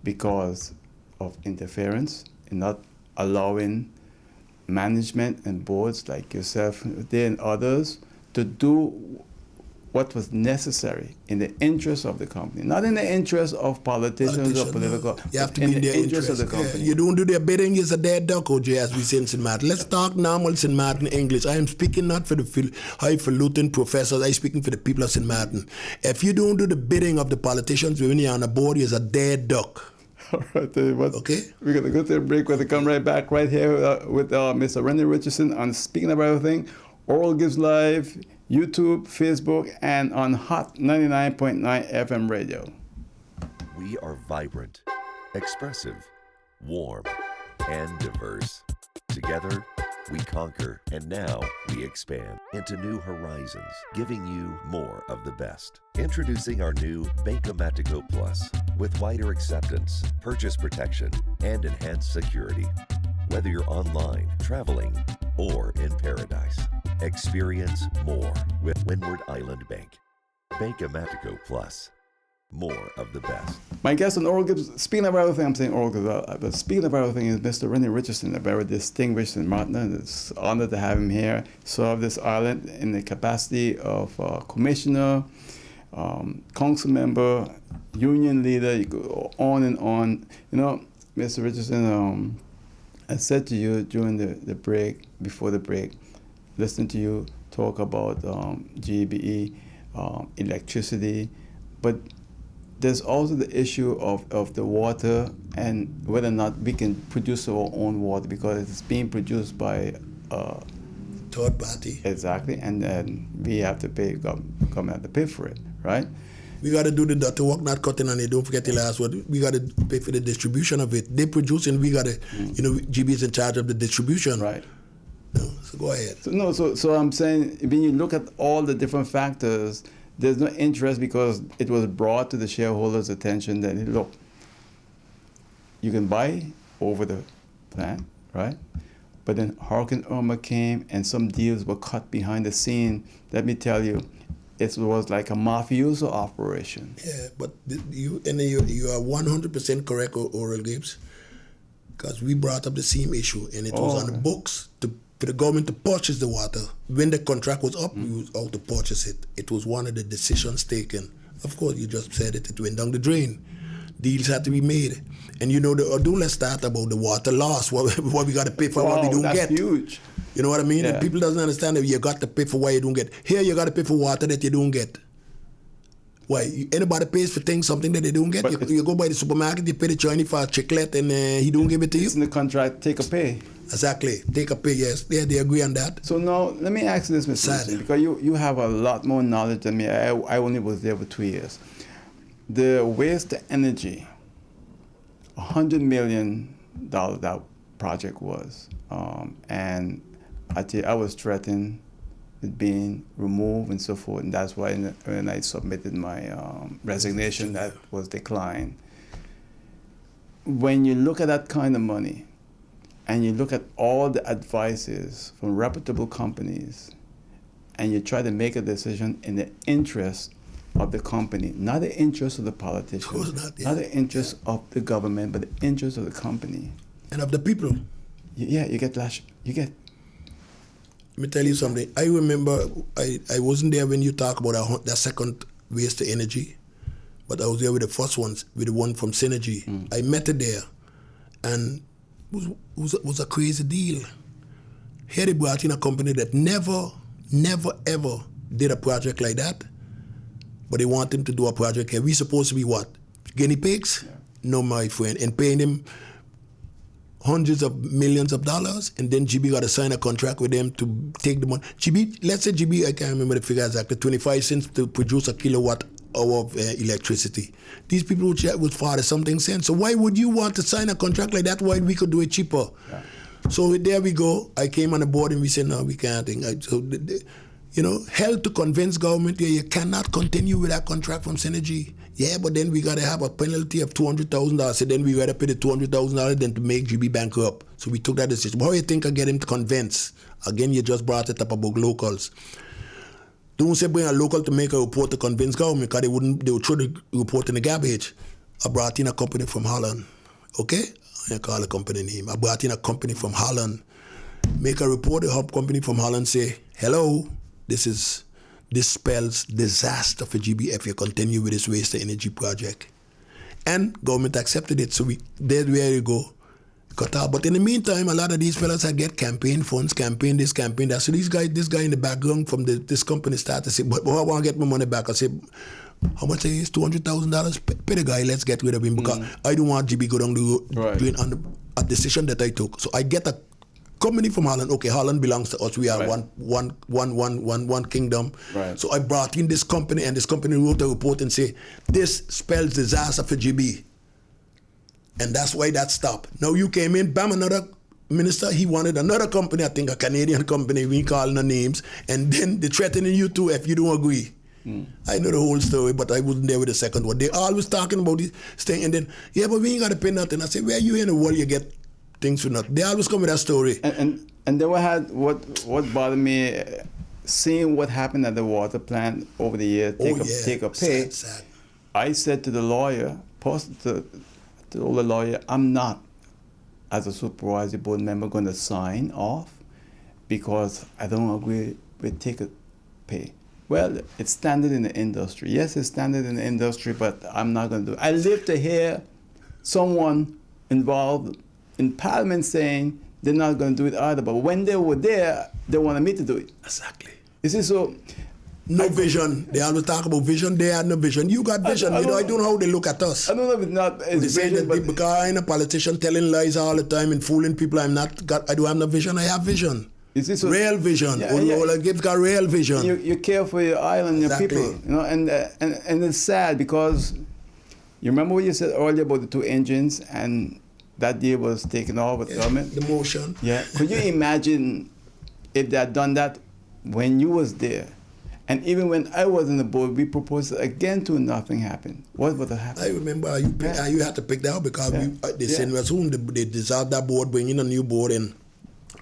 because of interference and not allowing management and boards like yourself and others to do what was necessary in the interest of the company, not in the interest of politicians or political. No. You have to be in their interest of the company. You don't do their bidding, you're a dead duck, OJ, as we say in St. Martin. Let's talk normal St. Martin English. I am speaking not for the highfalutin professors, I'm speaking for the people of St. Martin. If you don't do the bidding of the politicians when you're on a board, you're a dead duck. All right, tell you what. Okay. We're going to go to a break. We're going to come right back right here with Mr. Rene Richardson on Speaking About Everything. Oral Gives Live, YouTube, Facebook, and on Hot 99.9 FM radio. We are vibrant, expressive, warm, and diverse. Together, we conquer, and now we expand into new horizons, giving you more of the best. Introducing our new Bankomatico Plus with wider acceptance, purchase protection, and enhanced security. Whether you're online, traveling, or in paradise, experience more with Windward Island Bank. Bankomatico Plus. More of the best. My guest on Oral Gives, speaking of everything, I'm saying Oral Gives, but speaking of everything is Mr. Rene Richardson, a very distinguished St. Martin. It's an honor to have him here, serve this island in the capacity of commissioner, council member, union leader, you go on and on. You know, Mr. Richardson, I said to you during the break, before the break, listening to you talk about GBE, electricity, but there's also the issue of the water and whether or not we can produce our own water because it's being produced by third party. Exactly, and then we have to pay, government have to pay for it, right? We got to do the dirty work, not cutting on it. Don't forget the last word. We got to pay for the distribution of it. They produce and we got to, GB is in charge of the distribution. Right. No, so go ahead. So I'm saying when you look at all the different factors, there's no interest because it was brought to the shareholders' attention that, look, you can buy over the plant, right? But then Hurricane Irma came and some deals were cut behind the scene. Let me tell you, it was like a mafioso operation. Yeah, but you are 100% correct, Oral Gibbs, because we brought up the same issue and it was on the books for the government to purchase the water. When the contract was up, we was out to purchase it. It was one of the decisions taken. Of course, you just said it. It went down the drain. Deals had to be made. And let's start about the water loss, what we got to pay for what we don't get. That's huge. You know what I mean? Yeah. People doesn't understand that you got to pay for what you don't get. Here, you got to pay for water that you don't get. Why? Anybody pays for things, something that they don't get. You go by the supermarket, you pay the Chinese for a chocolate, and he don't give it to you. It's in the contract, take or pay. Exactly. Take or pay, yes. Yeah, they agree on that. So now, let me ask you this, Mr. Richardson, because you have a lot more knowledge than me. I only was there for 2 years. The waste to energy, $100 million that project was. And I was threatened with being removed and so forth, and that's why when I submitted my resignation, that was declined. When you look at that kind of money, and you look at all the advices from reputable companies, and you try to make a decision in the interest of the company, not the interest of the politician, not the interest of the government, but the interest of the company. And of the people. You get. Let me tell you something. I remember I wasn't there when you talk about that second waste to energy, but I was there with the first ones, with the one from Synergy. I met it there, and it was a crazy deal. Here they brought in a company that never, ever did a project like that, but they want him to do a project here. We supposed to be what? Guinea pigs? Yeah. No, my friend. And paying him hundreds of millions of dollars, and then Gebe got to sign a contract with them to take the money. Gebe, let's say Gebe, I can't remember the figure exactly, 25 cents to produce a kilowatt hour of electricity. These people would 40-something cents. So why would you want to sign a contract like that while we could do it cheaper? Yeah. So there we go. I came on the board and we said, no, we can't. Hell to convince government, you cannot continue with that contract from Synergy. Yeah, but then we got to have a penalty of $200,000. So then we got to pay the $200,000 then to make Gebe bankrupt. So we took that decision. How do you think I get him to convince? Again, you just brought it up about locals. Don't say bring a local to make a report to convince government, because they would throw the report in the garbage. I brought in a company from Holland. Okay? I call the company name. I brought in a company from Holland. Make a report, the hub company from Holland say, hello, this spells disaster for Gebe if you continue with this waste to energy project. And government accepted it, so there you go. Cut out. But in the meantime, a lot of these fellas had get campaign funds, campaign this, campaign that. So this guy in the background from this company started to say, but I want to get my money back. I said, how much it is? $200,000? Pay the guy, let's get rid of him, because I don't want Gebe go down the road doing a decision that I took. So I get a company from Holland. Okay, Holland belongs to us. We are one kingdom. Right. So I brought in this company, and this company wrote a report and say, this spells disaster for Gebe. And that's why that stopped. Now you came in, bam, another minister, he wanted another company, I think a Canadian company, we call no names, and then they threatening you too if you don't agree. I know the whole story, but I wasn't there with the second one. They always talking about this thing, and then, yeah, but we ain't got to pay nothing. I said, where you in the world you get things for nothing? They always come with that story. And then what bothered me, seeing what happened at the water plant over the year, take a pay. Sad. I said to the lawyer, to the lawyer, I'm not, as a supervisory board member, going to sign off because I don't agree with take a pay. Well, it's standard in the industry. Yes, it's standard in the industry, but I'm not going to do it. I live to hear someone involved in Parliament saying they're not going to do it either. But when they were there, they wanted me to do it. Exactly. You see, so... No vision. They always talk about vision. They had no vision. You got vision. I don't know how they look at us. I don't know if it's not vision, but because I'm a politician telling lies all the time and fooling people, I do have no vision. I have vision. You see, so real vision. Gibbs got real vision. You care for your island, your people, and it's sad because you remember what you said earlier about the 2 engines, and that deal was taken off with government. The motion. Yeah. Could you imagine if they had done that when you was there? And even when I was on the board, we proposed it again to nothing happened. What would have happened? I remember you had to pick that out because they sent us home. They dissolved that board, bring in a new board, and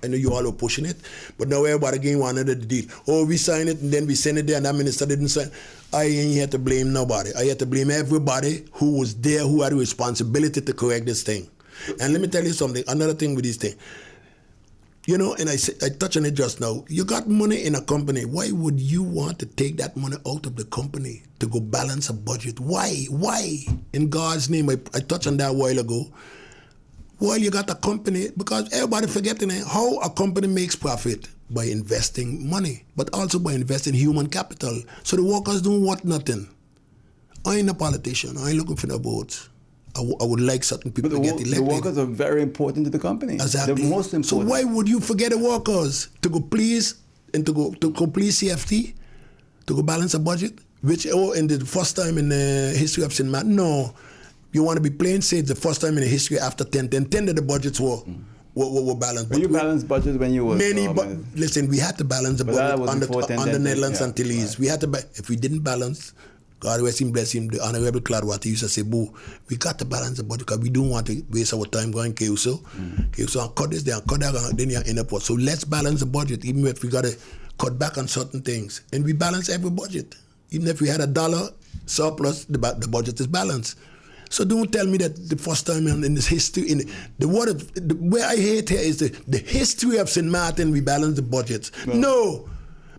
I know you all were pushing it. But now everybody again wanted the deal. Oh, we signed it and then we sent it there and that minister didn't sign. I ain't here to blame nobody. I had to blame everybody who was there, who had a responsibility to correct this thing. And let me tell you something, another thing with this thing. You know, and I touched on it just now. You got money in a company. Why would you want to take that money out of the company to go balance a budget? Why? Why? In God's name, I touched on that a while ago. Well, you got a company, because everybody forgetting how a company makes profit by investing money, but also by investing human capital. So the workers don't want nothing. I ain't a politician. I ain't looking for no votes. I would like certain people to get elected. The workers are very important to the company. Exactly. They're most important. So why would you forget the workers to go please CFT, to go balance a budget? Which in the first time in the history of St. Martin, no. You want to be plain say it's the first time in the history after 10 that the budgets were balanced. But you balanced budgets when you were... Listen, we had to balance the budget on the Netherlands Antilles. Right. We had to, if we didn't balance, God rest him, bless him, the Honorable Cladwater used to say, boo, we got to balance the budget because we don't want to waste our time going KUSO. KUSO and cut this, then cut that, then you end up what. So let's balance the budget, even if we got to cut back on certain things. And we balance every budget. Even if we had $1 surplus, the budget is balanced. So don't tell me that the first time in this history, where I hate here is the history of St. Martin, we balance the budgets. No.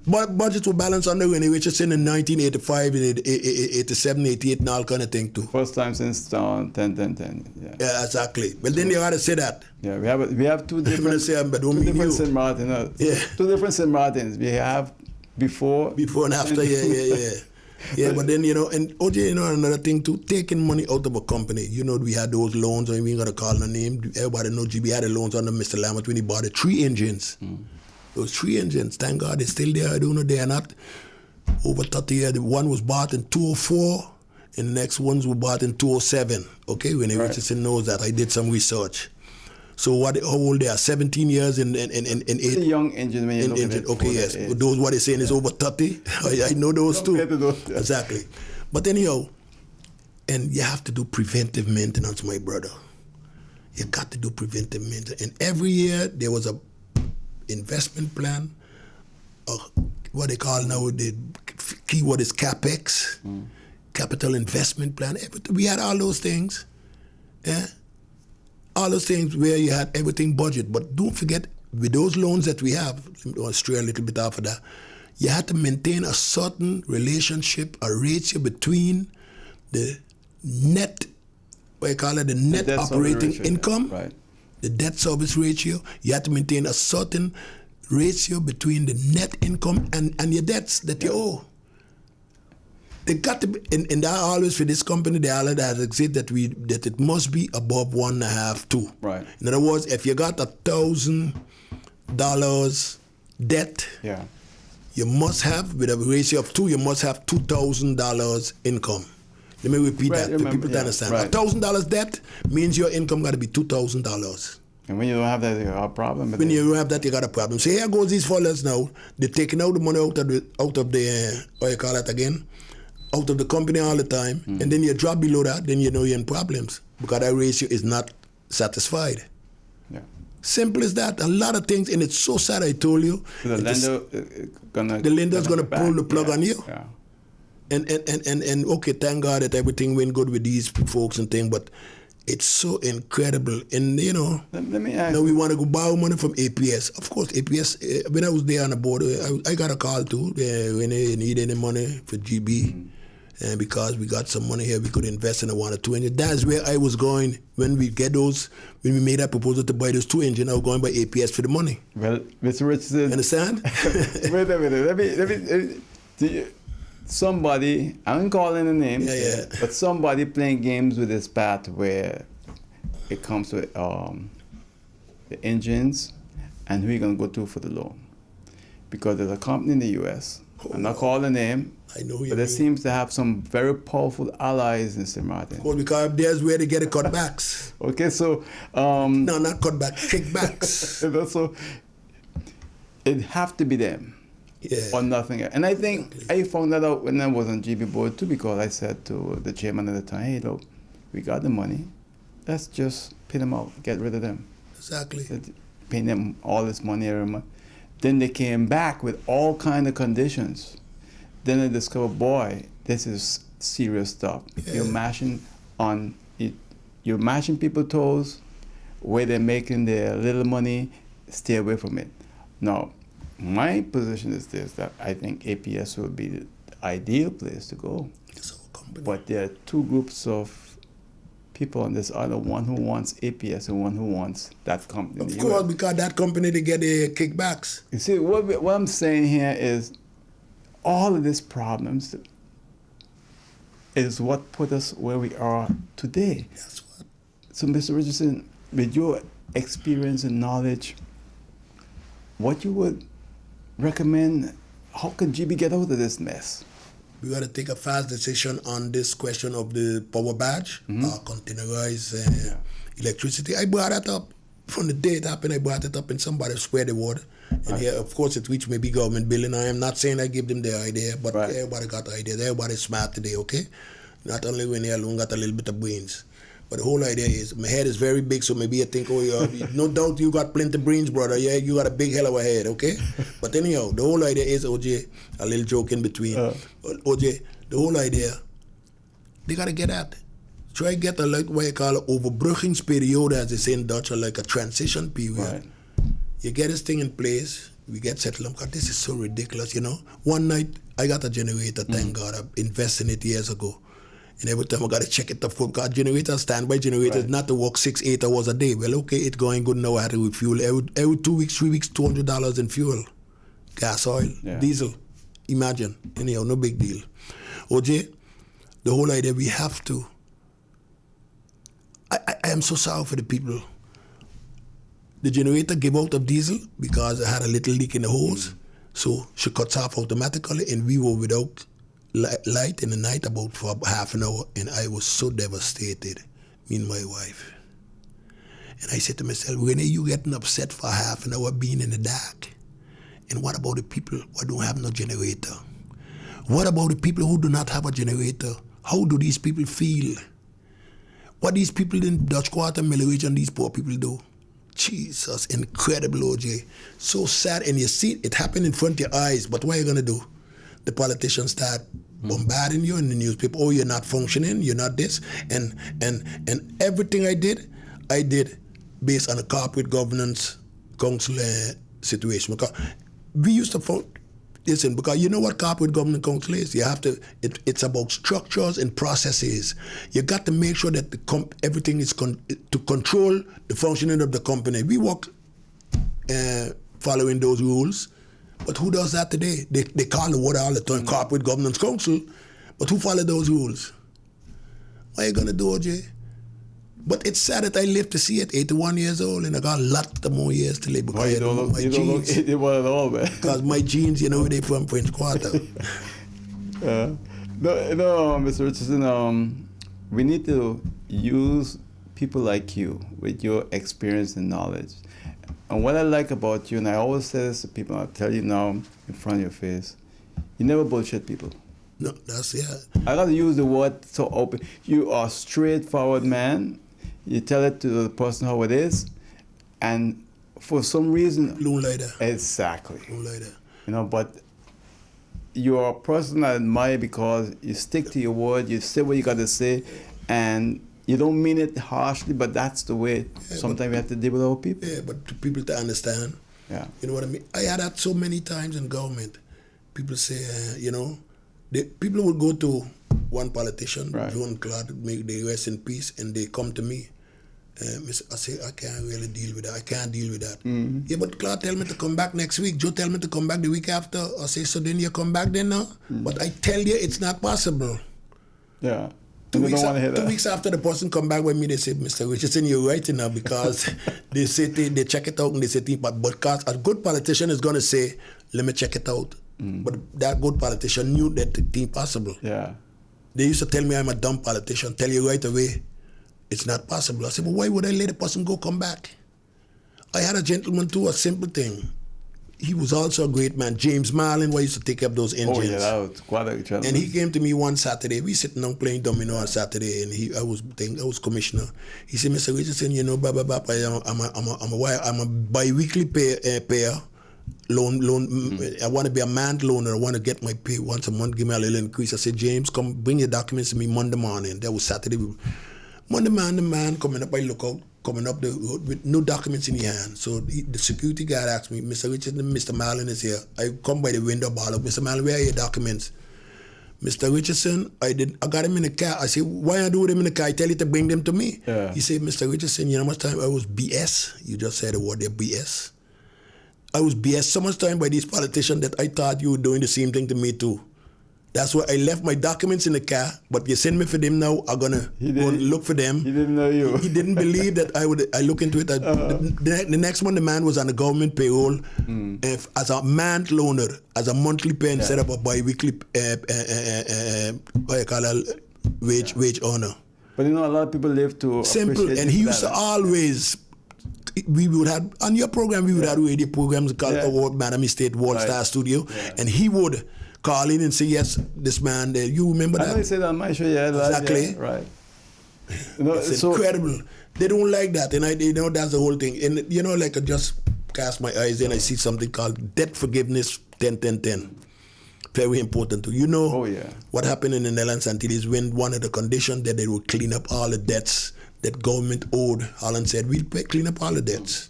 But budgets were balanced under Rene Richardson in 1985, 87, 88, and all kind of thing too. First time since 10. Yeah, exactly. Well, then you got to say that. Yeah, we have two different St. Martins. Two different St. Martins. We have before and after. Yeah, but then, and OJ, another thing too, taking money out of a company. We had those loans, and we ain't got to call no name. Everybody know Gebe had the loans under Mr. Lambert when he bought the 3 engines. Those 3 engines, thank God, they're still there. I don't know, they are not over 30 years. The one was bought in 2004, and the next ones were bought in 2007. Okay, when Richardson knows that. I did some research. So how old they are? 17 years and 8. It's a young engine when you look at it. Okay, yes. Those, what they're saying is over 30. I know those too. Exactly. But anyhow, and you have to do preventive maintenance, my brother. You got to do preventive maintenance. And every year there was a investment plan, what they call now, the keyword is CapEx, capital investment plan. We had all those things. Yeah. All those things where you had everything budget. But don't forget, with those loans that we have, I'll stray a little bit after that, you had to maintain a certain relationship, a ratio between the net, what you call it, the net operating income, right. The debt service ratio. You had to maintain a certain ratio between the net income and your debts that you owe. They got to be, and that always for this company, they always exist that it must be above 1.5, 2. Right. In other words, if you got $1,000 debt, you must have, with a ratio of 2, you must have $2,000 income. Let me repeat that for people to understand. Right. $1,000 debt means your income got to be $2,000. And when you don't have that, you got a problem. When you don't have that, you got a problem. So here goes these fellas now. They're taking out the money out of the what you call that again? Out of the company all the time, and then you drop below that, then you know you're in problems because that ratio is not satisfied. Yeah. Simple as that. A lot of things, and it's so sad. I told you. So the lender's gonna pull the plug on you. Yeah. And okay, thank God that everything went good with these folks and things, but it's so incredible. And let me ask. Now we want to go borrow money from APS. Of course, APS. When I was there on the board, I got a call too. When they need any money for GB. And because we got some money here, we could invest in 1 or 2 engines. That's where I was going when we made that proposal to buy those 2 engines. I was going by APS for the money. Well, Mr. Richardson. Understand? Wait a minute. Let me somebody, I'm calling a name, but somebody playing games with this path where it comes with the engines and who you're going to go to for the loan. Because there's a company in the U.S., I'm not calling the name, I know you but it seems to have some very powerful allies in St. Martin. Well, because there's where they get the cutbacks. Okay, so... no, not cutbacks, kickbacks. So it have to be them. Yeah. Or nothing else. And I think I found that out when I was on GB board too, because I said to the chairman at the time, hey, look, we got the money. Let's just pay them out, get rid of them. Exactly. Paying them all this money every month. Then they came back with all kind of conditions. Then I discovered, boy, this is serious stuff. Yeah. You're mashing people's toes, where they're making their little money, stay away from it. Now, my position is this, that I think APS will be the ideal place to go. But there are 2 groups of people on this island, one who wants APS and one who wants that company. Of course, because that company, they get the kickbacks. You see, what I'm saying here is all of these problems, is what put us where we are today. That's what. So, Mr. Richardson, with your experience and knowledge, what you would recommend, how can Gebe get out of this mess? We got to take a fast decision on this question of the power badge, containerized electricity. I brought that up from the day it happened. I brought it up and somebody spread the word. And here, of course, it reached maybe government building. I am not saying I give them the idea, but everybody got the idea. Everybody's smart today, okay? Not only Rene alone got a little bit of brains. But the whole idea is, my head is very big, so maybe I think, no doubt you got plenty of brains, brother. Yeah, you got a big hell of a head, okay? But anyhow, the whole idea is, OJ, a little joke in between. OJ, the whole idea, they got to get at it. Try to get a, like what you call an overbruggingsperiode, as they say in Dutch, or like a transition period. Right. You get this thing in place, we get settled. God, this is so ridiculous, you know? One night, I got a generator, thank God. I invested in it years ago. And every time I got to check it up, because generator, standby generator, is not to work 6-8 hours a day. Well, okay, it's going good now. I had to refuel every 2 weeks, 3 weeks, $200 in fuel. Gas, oil, diesel. Imagine. Anyhow, no big deal. OJ, the whole idea, we have to. I am so sorry for the people. The generator gave out of diesel because it had a little leak in the hose. So she cuts off automatically, and we were without light in the night about for half an hour, and I was so devastated, me and my wife. And I said to myself, Rene, you getting upset for half an hour being in the dark? And what about the people who don't have no generator? What about the people who do not have a generator? How do these people feel? What these people in Dutch Quarter, Miller region, these poor people do? Jesus, incredible, OJ. So sad, and you see it happen in front of your eyes, but what are you going to do? The politicians start bombarding you in the newspaper. Oh, you're not functioning, you're not this. And everything I did based on a corporate governance council situation. Because we used to listen, because you know what corporate governance council is? You have to, it's about structures and processes. You got to make sure that everything is to control the functioning of the company. We work following those rules. But who does that today? They call the word all the time, Corporate Governance Council. But who follow those rules? What are you going to do, OJ? But it's sad that I live to see it, 81 years old, and I got a lot more years to live. Because well, you don't look 81 at all, man. Because my genes, you know, they from French Quarter. No, Mr. Richardson, we need to use people like you with your experience and knowledge. And what I like about you, and I always say this to people, I'll tell you now in front of your face, you never bullshit people. No, that's it. I got to use the word so open. You are a straightforward man. You tell it to the person how it is, and for some reason... Later. Exactly. Later. You know, but you're a person I admire because you stick to your word, you say what you got to say, and you don't mean it harshly, but that's the way sometimes we have to deal with our people. Yeah, but to people to understand. Yeah. You know what I mean? I had that so many times in government. People say, you know, people would go to one politician, John Claude, make the rest in peace, and they come to me. I say, I can't really deal with that. I can't deal with that. Mm-hmm. Yeah, but Claude tell me to come back next week. Joe tell me to come back the week after. I say, so then you come back then now? Mm-hmm. But I tell you, it's not possible. Yeah. 2 weeks after the person come back with me, they say, Mr. Richardson, you're right now, because they say they check it out and they say, but because a good politician is going to say, let me check it out. Mm. But that good politician knew that it's impossible. Yeah. They used to tell me I'm a dumb politician, tell you right away, it's not possible. I said, but why would I let the person come back? I had a gentleman too, a simple thing. He was also a great man, James Marlin, who used to take up those engines. Oh yeah, that was quite a gentleman. And he came to me one Saturday. We sitting down playing domino on Saturday, and I was commissioner. He said, Mr. Richardson, you know, I'm a bi-weekly payer. Loan. Mm-hmm. I want to be a manned loaner. I want to get my pay once a month. Give me a little increase. I said, James, come bring your documents to me Monday morning. That was Saturday. Monday morning, the man coming up, I look out, coming up the road with no documents in his hand. So the security guard asked me, Mr. Richardson, Mr. Marlin is here. I come by the window, ball up, Mr. Marlin, where are your documents? Mr. Richardson, I got him in the car. I said, why I do with him in the car? I tell you to bring them to me. Yeah. He said, Mr. Richardson, you know how much time I was BS? You just said the word there, BS. I was BS so much time by these politicians that I thought you were doing the same thing to me too. That's why I left my documents in the car, but you send me for them now, I'm going to go look for them. He didn't know you. He didn't believe that I look into it. The next one, the man was on the government payroll as a month loaner, as a monthly pay instead of a bi-weekly, what you call it, wage owner. But you know, a lot of people live to simple, and he used to always. We would have on your program. We would have radio programs called Award Madam Estate World Star Studio, and he would call in and say, "Yes, this man." You remember that? I know he said on my show, exactly. Yeah, right. You know, it's incredible. They don't like that, and that's the whole thing. And like I just cast my eyes and I see something called debt forgiveness 10-10-10. Very important too. What happened in the Netherlands until is when one of the conditions that they would clean up all the debts that government owed. Holland said, we'll clean up all the debts.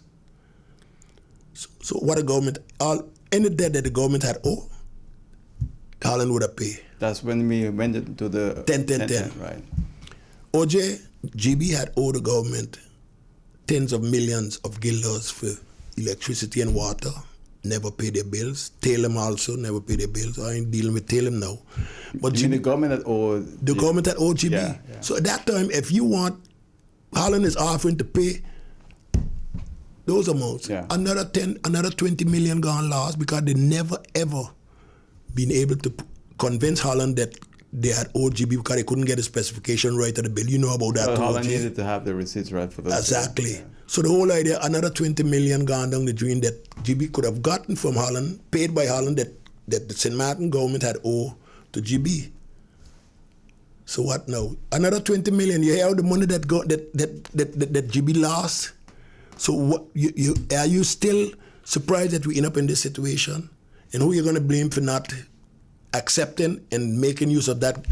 So what the government, any debt that the government had owed, Holland would have paid. That's when we went into the 10-10-10. Right. Gebe had owed the government tens of millions of guilders for electricity and water. Never pay their bills. Talem also never pay their bills. I ain't dealing with Talem now. But the government that owed... The government that owed Gebe. Yeah. So at that time, if you want, Holland is offering to pay those amounts. Yeah. Another 20 million gone lost because they never ever been able to convince Holland that they had owed Gebe because they couldn't get a specification right of the bill. You know about that. Holland needed to have the receipts right for those. Exactly. Yeah. So the whole idea, another 20 million gone down the drain that Gebe could have gotten from Holland, paid by Holland, that the St. Martin government had owed to Gebe. So what now? Another 20 million. You hear the money that Gebe lost. So what? Are you still surprised that we end up in this situation? And who are you going to blame for not accepting and making use of that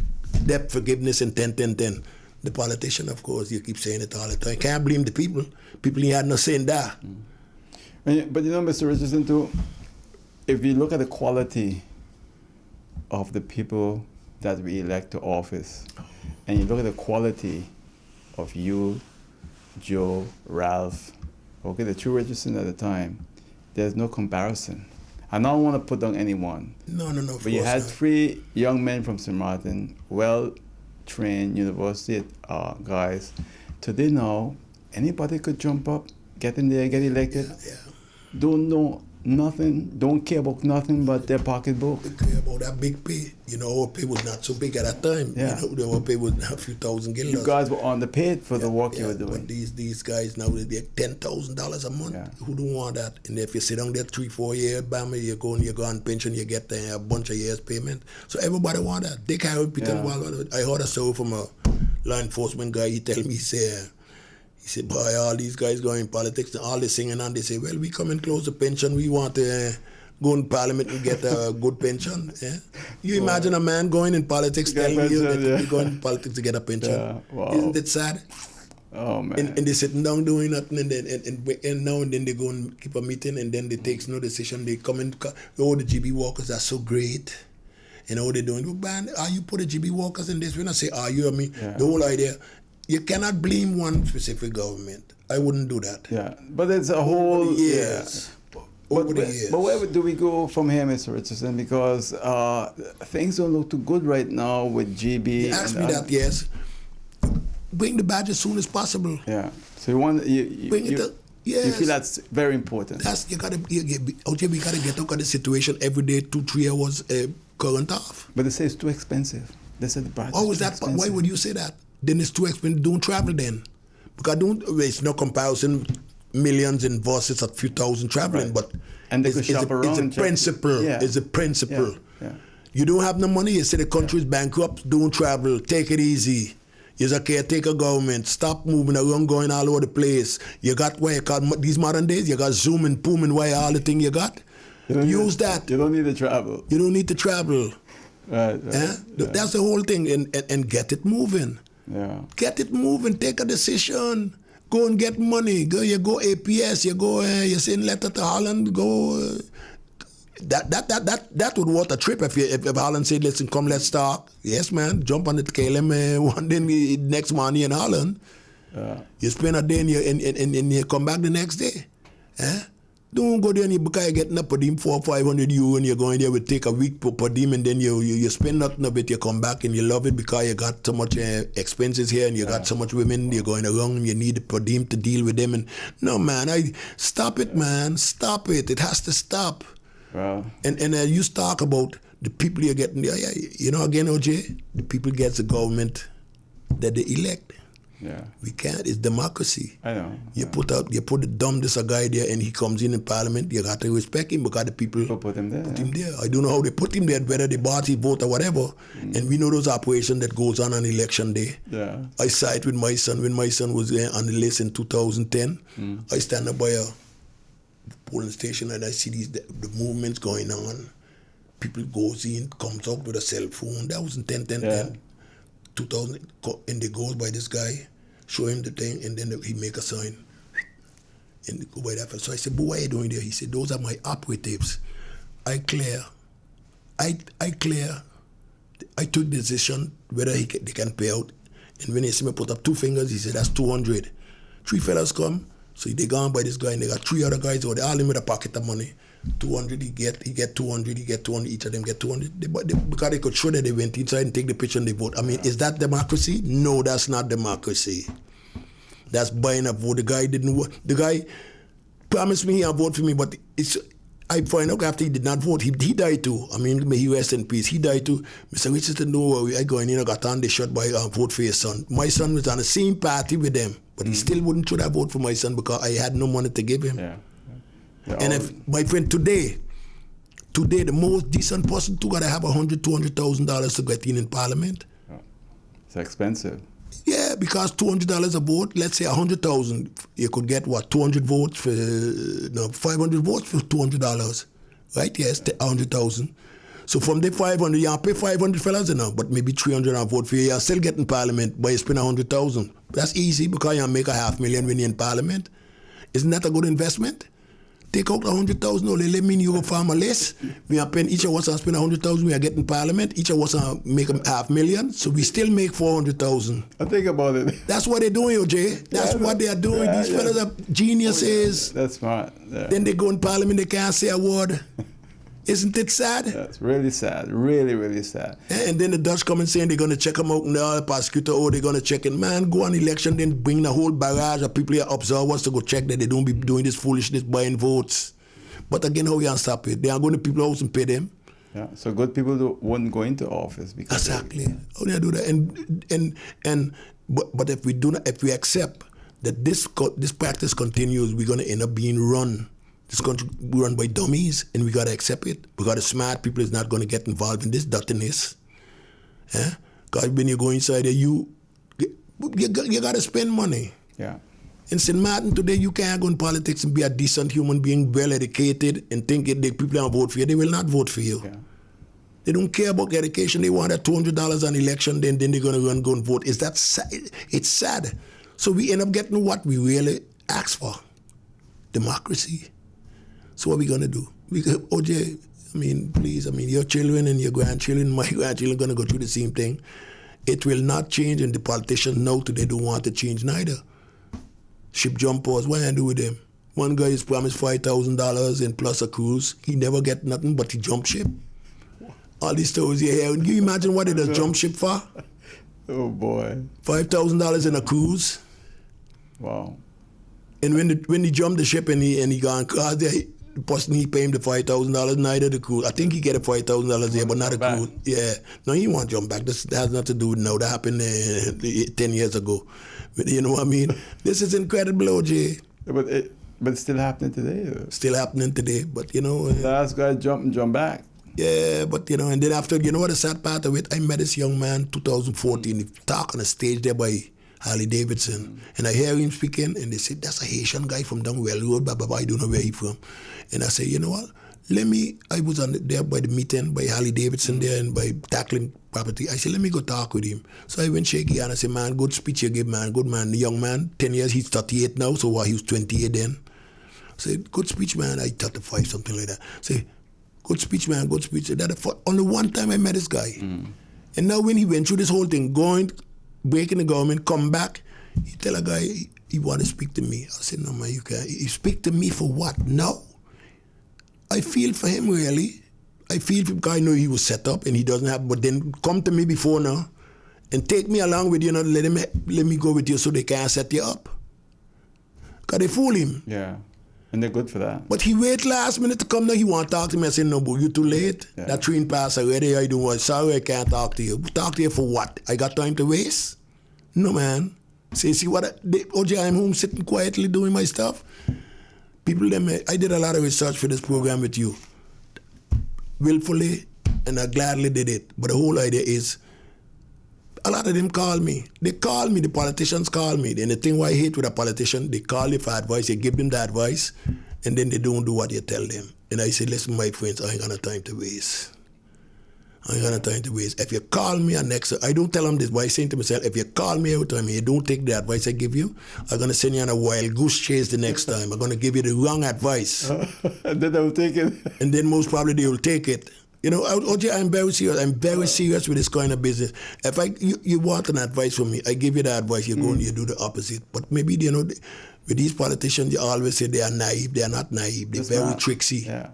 debt forgiveness in 10-10-10? The politician, of course. You keep saying it all the time. Can't blame the people. People ain't had no say in that. But Mr. Richardson, too, if you look at the quality of the people that we elect to office, and you look at the quality of you, Joe, Ralph, okay, the true Richardson at the time, there's no comparison. I don't want to put down anyone. No. But you had 3 young men from St. Martin, well-trained university guys. Today now, anybody could jump up, get in there, get elected. Yeah. Don't know nothing, don't care about nothing but their pocketbook. They care about that big pay. Our pay was not so big at that time. Yeah. Our pay was a few thousand guilders. You guys were underpaid for the work you were doing. But these guys now, they get $10,000 a month. Yeah. Who don't want that? And if you sit down there 3-4 years, bam, you go on pension, you get a bunch of years payment. So everybody want that. They carry people. I heard a story from a law enforcement guy. He tell me, he said, boy, all these guys going in politics and all they singing and they say, well, we come and close the pension. We want to go in parliament and get a good pension. Yeah? You imagine a man going in politics telling you that you're going in politics to get a pension. Yeah. Wow. Isn't it sad? Oh, man. And they're sitting down doing nothing and now and then they go and keep a meeting and then they take no decision. They come and, the Gebe workers are so great. And all they're doing, well, man, are you put the Gebe workers in this? When I say, are you, the whole idea, you cannot blame one specific government. I wouldn't do that. Yeah, but it's a whole... Yes. Over the years. But where do we go from here, Mr. Richardson? Because things don't look too good right now with Gebe. You asked me that, yes. Bring the badge as soon as possible. Yeah. So you want... Yes. You feel that's very important. You gotta get out of the situation every day, 2-3 hours current off. But they say it's too expensive. They said the badge Why was that? expensive. Why would you say that? Then it's too expensive. Don't travel then. Because it's no comparison, millions in versus a few thousand traveling, but and they could shop around. It's a principle. Yeah. It's a principle. Yeah. You don't have no money, you say the country is bankrupt, don't travel, take it easy. You're a caretaker government, stop moving around, going all over the place. You got what you call these modern days, you got Zoom and Poom and why all the thing you got. Use that. You don't need to travel. You don't need to travel. Right. Yeah? That's the whole thing, and get it moving. Yeah. Get it moving. Take a decision. Go and get money. You go APS. You go. You send letter to Holland. Go. That would worth a trip if Holland said, "Listen, come, let's talk." Yes, man. Jump on the KLM one day next morning in Holland. You spend a day and you come back the next day. Don't go there and because you're getting up per diem €400 or €500 and you're going there, will take a week per diem and then you spend nothing of it, you come back and you love it because you got so much expenses here and you got so much women, you're going around and you need a per diem to deal with them. And no, man, stop it, man. Stop it. It has to stop. Wow. And you talk about the people you're getting there. Yeah, you know, again, OJ, the people get the government that they elect. Yeah. We can't. It's democracy. I know. You put the dumbest a guy there and he comes in parliament, you got to respect him because the people put him there. I don't know how they put him there, whether they bought his vote or whatever. And we know those operations that goes on election day. Yeah. I saw it with my son when my son was on the list in 2010. I stand up by a polling station and I see the movements going on. People goes in, comes out with a cell phone. That was in 10. 2000, and they goes by this guy, show him the thing, and then he make a sign. And they go by that. So I said, but what are you doing there? He said, those are my operatives. I took the decision whether they can pay out. And when he see me put up 2 fingers, he said, that's 200. 3 fellas come, so they gone by this guy, and they got 3 other guys, or they all in with a pocket of money. 200, he get 200, he get 200, each of them get 200. Because they could show that they went inside and take the picture and they vote. I mean, is that democracy? No, that's not democracy. That's buying a vote. The guy didn't vote. The guy promised me he'll vote for me, but I find out after he did not vote, he died too. I mean, may he rest in peace. He died too. Mr. Richardson, no worry, I go in, got on the shot by vote for his son. My son was on the same party with them, but he still wouldn't should have voted for my son because I had no money to give him. Yeah. And if my friend today, the most decent person too gotta have $100,000-$200,000 to get in parliament. Oh, it's expensive. Yeah, because $200 a vote, let's say 100,000, you could get what, 200 votes for 500 votes for $200, right? Yes, 100,000. So from the 500, you pay 500 fellas now, but maybe 300 and vote for you. You're still getting parliament, but you spend 100,000. That's easy because you make $500,000 when you're in parliament. Isn't that a good investment? Take out 100,000, only let me you go farm a list. We are paying each of us and spend 100,000. We are getting parliament. Each of us make $500,000, so we still make 400,000. I think about it. That's what they're doing, OJ. That's what they are doing. These fellas are geniuses. That's smart. Yeah. Then they go in parliament, they can't say a word. Isn't it sad? That's really sad. Really, really sad. And then the Dutch come and saying they're going to check them out, and the prosecutor, they're going to check it. Man, go on election, then bring the whole barrage of people here, observers to go check that they don't be doing this foolishness, buying votes. But again, how you can stop it? They are going to people's house and pay them. Yeah, so good people won't go into office because exactly. How do you do that? But if we accept that this practice continues, we're going to end up being run. This country run by dummies, and we gotta accept it. We gotta smart people is not gonna get involved in this dirtiness. Because when you go inside there, you gotta spend money. Yeah. In St. Martin today, you can't go in politics and be a decent human being, well educated, and think the people don't vote for you. They will not vote for you. Yeah. They don't care about education. They want that $200 on election, then they're gonna go and vote. Is that sad? It's sad. So we end up getting what we really asked for: democracy. So what are we going to do? OJ, I mean, please, your children and your grandchildren, my grandchildren are going to go through the same thing. It will not change, and the politicians know today don't want to change neither. Ship jumpers, what do I do with them? One guy is promised $5,000 and plus a cruise. He never get nothing, but he jump ship. All these stories you hear. Can you imagine what it does jump ship for? Oh, boy. $5,000 in a cruise. Wow. And when he jumped the ship and he gone across there, the person he paid him the $5,000, neither the cruise. I think he get a $5,000 there, but not a cruise. Yeah. No, he won't jump back. That has nothing to do with now. That happened 10 years ago. But you know what I mean? This is incredible, OJ. But it's still happening today, though. Still happening today, but The last guy jump back. Yeah, but and then after, you know what the sad part of it? I met this young man 2014. He talked on a stage there by Harley Davidson, and I hear him speaking, and they said, that's a Haitian guy from down Well Road, blah, blah, blah, I don't know where he from. And I say, you know what, I was there by the meeting, by Harley Davidson there, and by tackling property. I said, let me go talk with him. So I went shaky, and I said, man, good speech you give, man, good man. The young man, 10 years, he's 38 now, so he was 28 then. I said, good speech, man, I 35, something like that. I said, good speech, man, good speech. Only one time I met this guy. And now when he went through this whole thing, breaking the government, come back, he tell a guy he want to speak to me. I said, no, man, you can't. You speak to me for what? No. I feel for him, really. I feel because I know he was set up and he doesn't have, but then come to me before now and take me along with you, let me go with you so they can't set you up. Because they fool him. Yeah. And they're good for that. But he wait last minute to come now. He want to talk to me. I said, no, but you too late. Yeah. That train pass already. I do. Sorry, I can't talk to you. Talk to you for what? I got time to waste? No, man. See what? OJ, I'm home sitting quietly doing my stuff. People, I did a lot of research for this program with you. Willfully, and I gladly did it. But the whole idea is, a lot of them call me. They call me, the politicians call me. And the thing why I hate with a politician, they call you for advice, you give them the advice, and then they don't do what you tell them. And I say, listen, my friends, I ain't got no time to waste. I ain't got no time to waste. If you call me I don't tell them this, but I say to myself, if you call me every time and you don't take the advice I give you, I'm going to send you on a wild goose chase the next time. I'm going to give you the wrong advice. And then they'll take it. And then most probably they will take it. You know, OJ, I'm very serious. I'm very serious with this kind of business. If you want an advice from me, I give you the advice. You go and you do the opposite. But maybe, with these politicians, you always say they are naive. They are not naive. They're very tricksy. Yeah.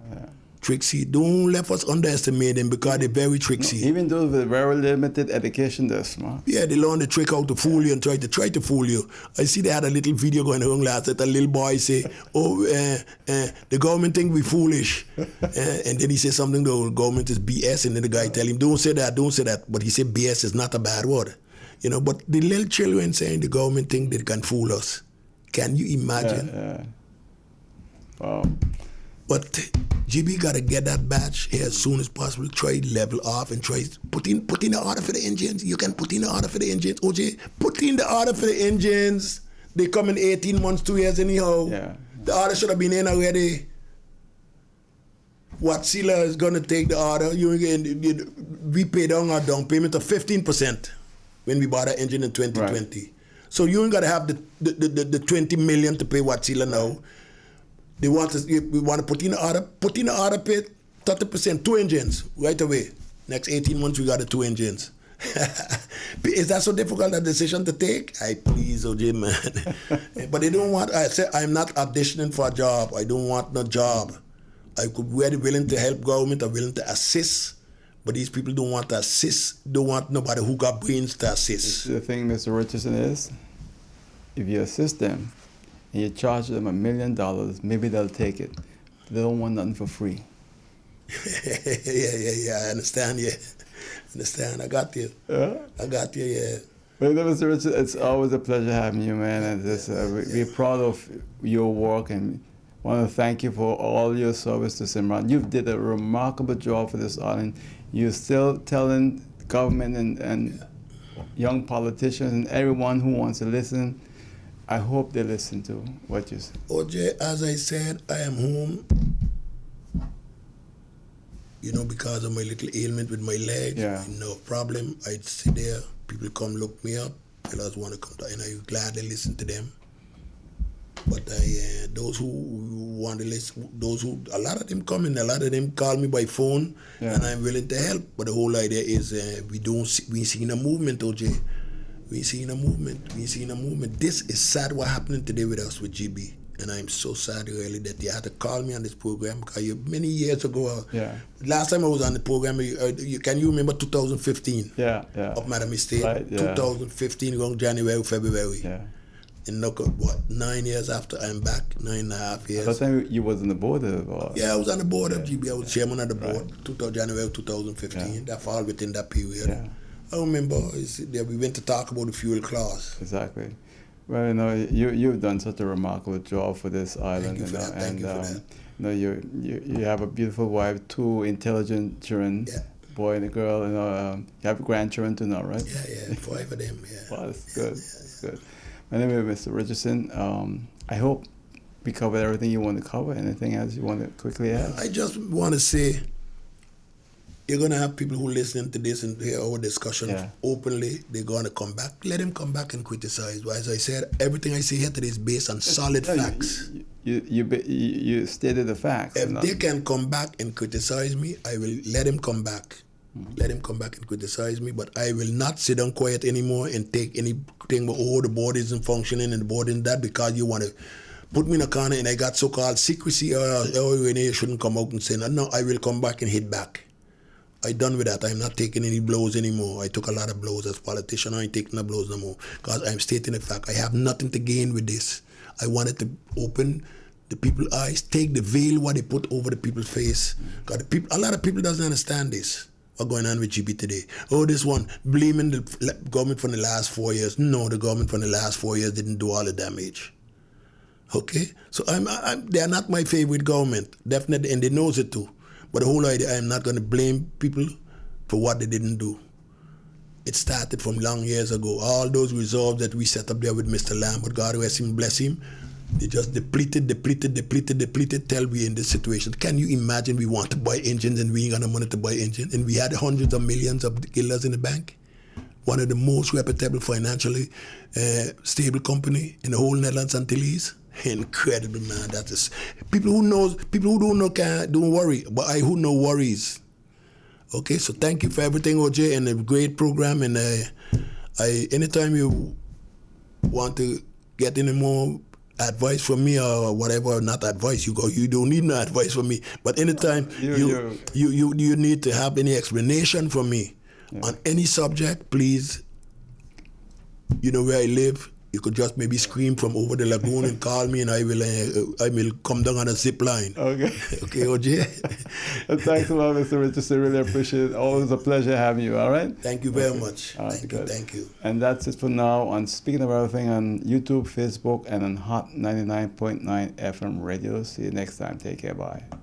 Tricksy. Don't let us underestimate them because they're very tricksy. No, even those with very limited education, they're smart. Yeah, they learn the trick how to fool you and try to fool you. I see they had a little video going on last night. A little boy say, the government think we foolish. And then he said something, the government is BS. And then the guy tell him, don't say that. But he said BS is not a bad word. But the little children saying the government think they can fool us. Can you imagine? Yeah. Wow. But Gebe got to get that badge here as soon as possible. Try level off and try put in the order for the engines. You can put in the order for the engines. OJ, put in the order for the engines. They come in 18 months, 2 years anyhow. Yeah. The order should have been in already. Watsila is going to take the order. We paid down our down payment of 15% when we bought our engine in 2020. Right. So you ain't got to have the 20 million to pay Watsila now. We want to put in the order, pay 30%, 2 engines right away. Next 18 months, we got the 2 engines. Is that so difficult a decision to take? Please, OJ, man. But they don't want, I say, I'm not auditioning for a job. I don't want no job. I could be very willing to help government, I'm willing to assist. But these people don't want to assist, don't want nobody who got brains to assist. The thing, Mr. Richardson, is if you assist them, and you charge them $1 million, maybe they'll take it. They don't want nothing for free. Yeah, I understand, yeah. I got you. I got you, yeah. Well, Mr. Richardson, it's always a pleasure having you, man. And we're proud of your work and want to thank you for all your service to Simran. You've did a remarkable job for this island. You're still telling government and young politicians and everyone who wants to listen, I hope they listen to what you say. OJ, as I said, I am home, because of my little ailment with my leg. Yeah. No problem. I'd sit there, people come look me up, fellas want to come down, and I gladly listen to them. But those who want to listen, a lot of them come in, a lot of them call me by phone, and I'm willing to help. But the whole idea is we seen a movement, OJ. We seen a movement. This is sad what happening today with us with Gebe. And I'm so sad really that you had to call me on this program because many years ago, last time I was on the program, can you remember 2015? Yeah. Of Madam Estate? Right, yeah. 2015, around January, February. Yeah. And look, 9 years after I'm back, 9.5 years. That time you was on the board of? Yeah, I was on the board of Gebe. I was chairman of the board, January 2015. Yeah. That fall within that period. Yeah. I remember we went to talk about the fuel clause. Exactly. Well, you've done such a remarkable job for this island. Thank you for that. You have a beautiful wife, 2 intelligent children, boy and a girl. You have grandchildren too now, right? Yeah, 5 of them. Yeah. Wow, that's good. That's good. My name is Mr. Richardson. I hope we covered everything you want to cover. Anything else you want to quickly add? I just want to say, you're going to have people who listen to this and hear our discussion openly. They're going to come back. Let them come back and criticize. As I said, everything I say here today is based on solid facts. You stated the facts. If they can come back and criticize me, I will let them come back. Let them come back and criticize me, but I will not sit down quiet anymore and take anything, the board isn't functioning and the board isn't that because you want to put me in a corner and I got so-called secrecy, Rene, you shouldn't come out and say, no, I will come back and hit back. I done with that. I'm not taking any blows anymore. I took a lot of blows as a politician. I ain't taking the blows no more because I'm stating the fact. I have nothing to gain with this. I wanted to open the people's eyes, take the veil what they put over the people's face. Because a lot of people doesn't understand this. What's going on with Gebe today? Oh, this one, blaming the government from the last 4 years. No, the government from the last 4 years didn't do all the damage. Okay? So they are not my favorite government, definitely, and they knows it too. But the whole idea, I'm not going to blame people for what they didn't do. It started from long years ago. All those resolves that we set up there with Mr. Lambert, God rest him, bless him, they just depleted till we in this situation. Can you imagine we want to buy engines and we ain't got no money to buy engines? And we had hundreds of millions of dollars in the bank. One of the most reputable, financially stable company in the whole Netherlands Antilles. Incredible, man. That is people who don't know don't worry, but I who know worries. Okay, so thank you for everything, OJ, and a great program. And I anytime you want to get any more advice from me or whatever, not advice, you don't need no advice from me. But anytime you need to have any explanation from me on any subject, please, you know where I live. You could just maybe scream from over the lagoon and call me, and I will come down on a zip line. Okay. Okay, OJ. Thanks a lot, Mr. Richardson. Really appreciate it. Always a pleasure having you. All right. Thank you very much. Thank you. And that's it for now. On Speaking of Everything on YouTube, Facebook, and on Hot 99.9 FM radio. See you next time. Take care. Bye.